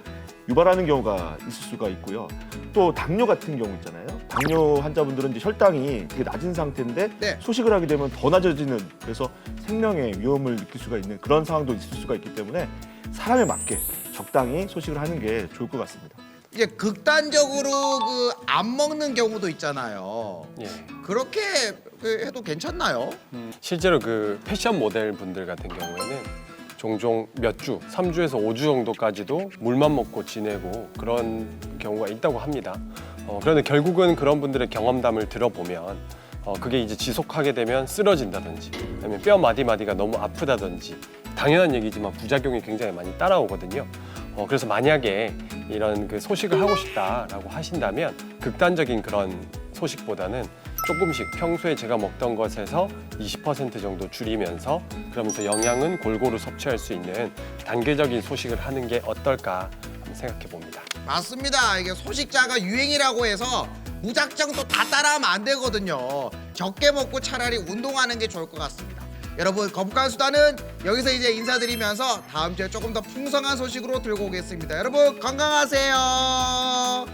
유발하는 경우가 있을 수가 있고요. 또 당뇨 같은 경우 있잖아요. 당뇨 환자분들은 이제 혈당이 되게 낮은 상태인데 소식을 하게 되면 더 낮아지는, 그래서 생명의 위험을 느낄 수가 있는 그런 상황도 있을 수가 있기 때문에 사람에 맞게 적당히 소식을 하는 게 좋을 것 같습니다. 이제 극단적으로 안 먹는 경우도 있잖아요. 그렇게 해도 괜찮나요? 실제로 그 패션 모델 분들 같은 경우에는 종종 몇 주, 3주에서 5주 정도까지도 물만 먹고 지내고 그런 경우가 있다고 합니다. 그런데 결국은 그런 분들의 경험담을 들어보면 그게 이제 지속하게 되면 쓰러진다든지 아니면 뼈 마디마디가 너무 아프다든지 당연한 얘기지만 부작용이 굉장히 많이 따라오거든요. 그래서 만약에 이런 그 소식을 하고 싶다라고 하신다면 극단적인 그런 소식보다는 조금씩 평소에 제가 먹던 것에서 20% 정도 줄이면서 그러면서 영양은 골고루 섭취할 수 있는 단계적인 소식을 하는 게 어떨까 한번 생각해 봅니다. 맞습니다. 이게 소식자가 유행이라고 해서 무작정 또 다 따라하면 안 되거든요. 적게 먹고 차라리 운동하는 게 좋을 것 같습니다. 여러분, 거북한수다는 여기서 이제 인사드리면서 다음 주에 조금 더 풍성한 소식으로 들고 오겠습니다. 여러분 건강하세요.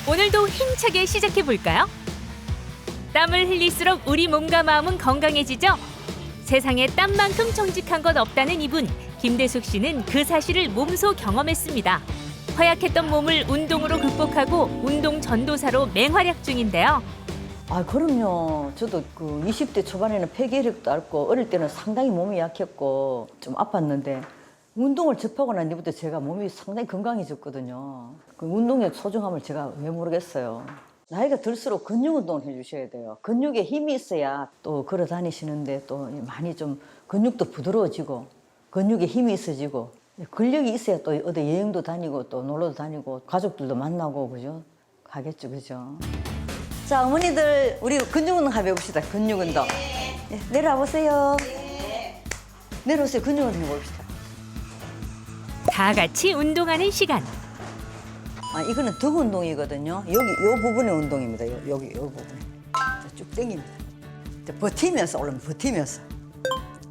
오늘도 힘차게 시작해 볼까요? 땀을 흘릴수록 우리 몸과 마음은 건강해지죠? 세상에 땀만큼 정직한 것 없다는 이분, 김대숙 씨는 그 사실을 몸소 경험했습니다. 허약했던 몸을 운동으로 극복하고 운동 전도사로 맹활약 중인데요. 아, 그럼요. 저도 그 20대 초반에는 폐기력도 앓고 어릴 때는 상당히 몸이 약했고 좀 아팠는데 운동을 접하고 난 뒤부터 제가 몸이 상당히 건강해졌거든요. 그 운동의 소중함을 제가 왜 모르겠어요. 나이가 들수록 근육 운동을 해주셔야 돼요. 근육에 힘이 있어야 또 걸어 다니시는데 또 많이 좀 근육도 부드러워지고 근육에 힘이 있어지고 근력이 있어야 또 어디 여행도 다니고 또 놀러도 다니고 가족들도 만나고 그죠? 가겠죠, 그죠? 자, 어머니들 우리 근육 운동 한번 해봅시다. 근육 운동. 네, 내려와 보세요. 내려오세요. 근육 운동 해봅시다. 다 같이 운동하는 시간. 아, 이거는 등 운동이거든요. 여기 요 부분의 운동입니다. 여기 요 부분에. 자, 쭉 당깁니다. 자, 버티면서 올라면 버티면서.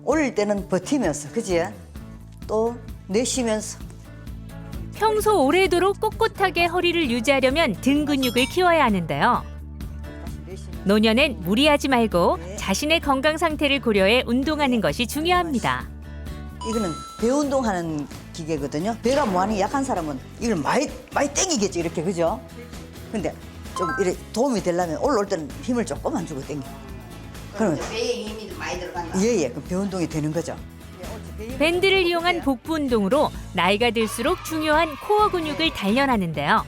올릴 때는 버티면서, 그지? 또 내쉬면서. 평소 오래도록 꼿꼿하게 허리를 유지하려면 등 근육을 키워야 하는데요. 노년엔 무리하지 말고 자신의 건강 상태를 고려해 운동하는 것이 중요합니다. 이거는 배 운동하는 기계거든요. 배가 뭐하는 약한 사람은 이걸 많이 당기겠죠, 이렇게, 그죠? 근데 좀 이렇게 도움이 되려면 올라올 때는 힘을 조금만 주고 당겨. 그러면 배에 힘이 좀 많이 들어간다. 예, 그럼 배 운동이 되는 거죠. 밴드를 이용한 복부 운동으로 나이가 들수록 중요한 코어 근육을 단련하는데요.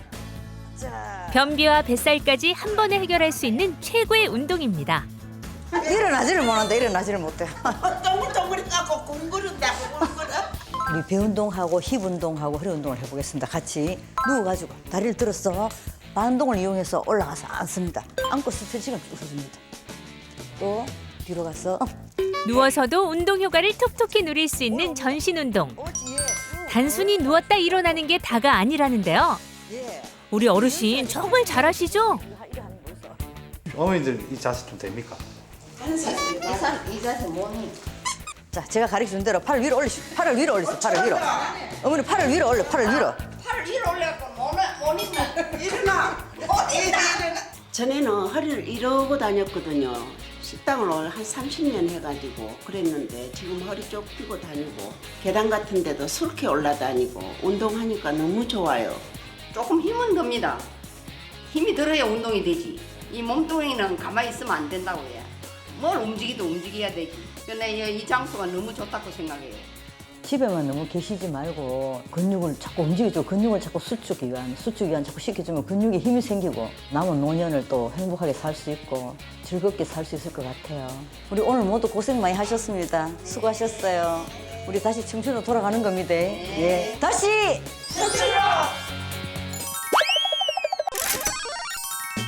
변비와 뱃살까지 한 번에 해결할 수 있는 최고의 운동입니다. 일어나지를 못한다, 일어나지를 못해. 동글동글 까고 궁그른다. 우리 배 운동하고 힙 운동하고 허리 운동을 해보겠습니다. 같이 누워가지고 다리를 들어서 반동을 이용해서 올라가서 앉습니다. 앉고 스트레칭을 쭉 해줍니다. 또 뒤로 가서 누워서도 운동 효과를 톡톡히 누릴 수 있는 전신 운동. 단순히 누웠다 일어나는 게 다가 아니라는데요. 우리 어르신 정말 잘하시죠? 어머니들 이 자세 좀 됩니까? 이 자세 뭐니? 자, 제가 가르쳐준 대로 팔을 위로 올리시고 팔을 위로 올리세요. 팔을 위로. 어머니 팔을 위로 올려. 팔을 위로. 팔을 위로 올려갖고 못 있나? 일어나. 일어나. 전에는 허리를 이러고 다녔거든요. 식당을 한 30년 해가지고 그랬는데 지금 허리 쭉 펴고 다니고 계단 같은 데도 수렇게 올라다니고 운동하니까 너무 좋아요. 조금 힘은 듭니다. 힘이 들어야 운동이 되지. 이 몸뚱이는 가만히 있으면 안 된다고 해. 뭘 움직여야 되지. 근데 이 장소가 너무 좋다고 생각해요. 집에만 너무 계시지 말고 근육을 자꾸 움직이죠. 근육을 자꾸 수축 이완 자꾸 시켜주면 근육에 힘이 생기고 남은 노년을 또 행복하게 살 수 있고 즐겁게 살 수 있을 것 같아요. 우리 오늘 모두 고생 많이 하셨습니다. 수고하셨어요. 우리 다시 청춘으로 돌아가는 겁니다. 예, 다시 청춘으로!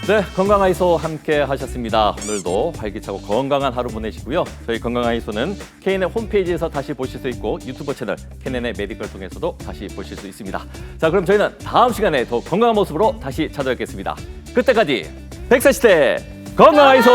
네, 건강아이소 함께 하셨습니다. 오늘도 활기차고 건강한 하루 보내시고요. 저희 건강아이소는 KN의 홈페이지에서 다시 보실 수 있고 유튜브 채널 KN의 메디컬 통해서도 다시 보실 수 있습니다. 자, 그럼 저희는 다음 시간에 더 건강한 모습으로 다시 찾아뵙겠습니다. 그때까지 100세 시대 건강아이소!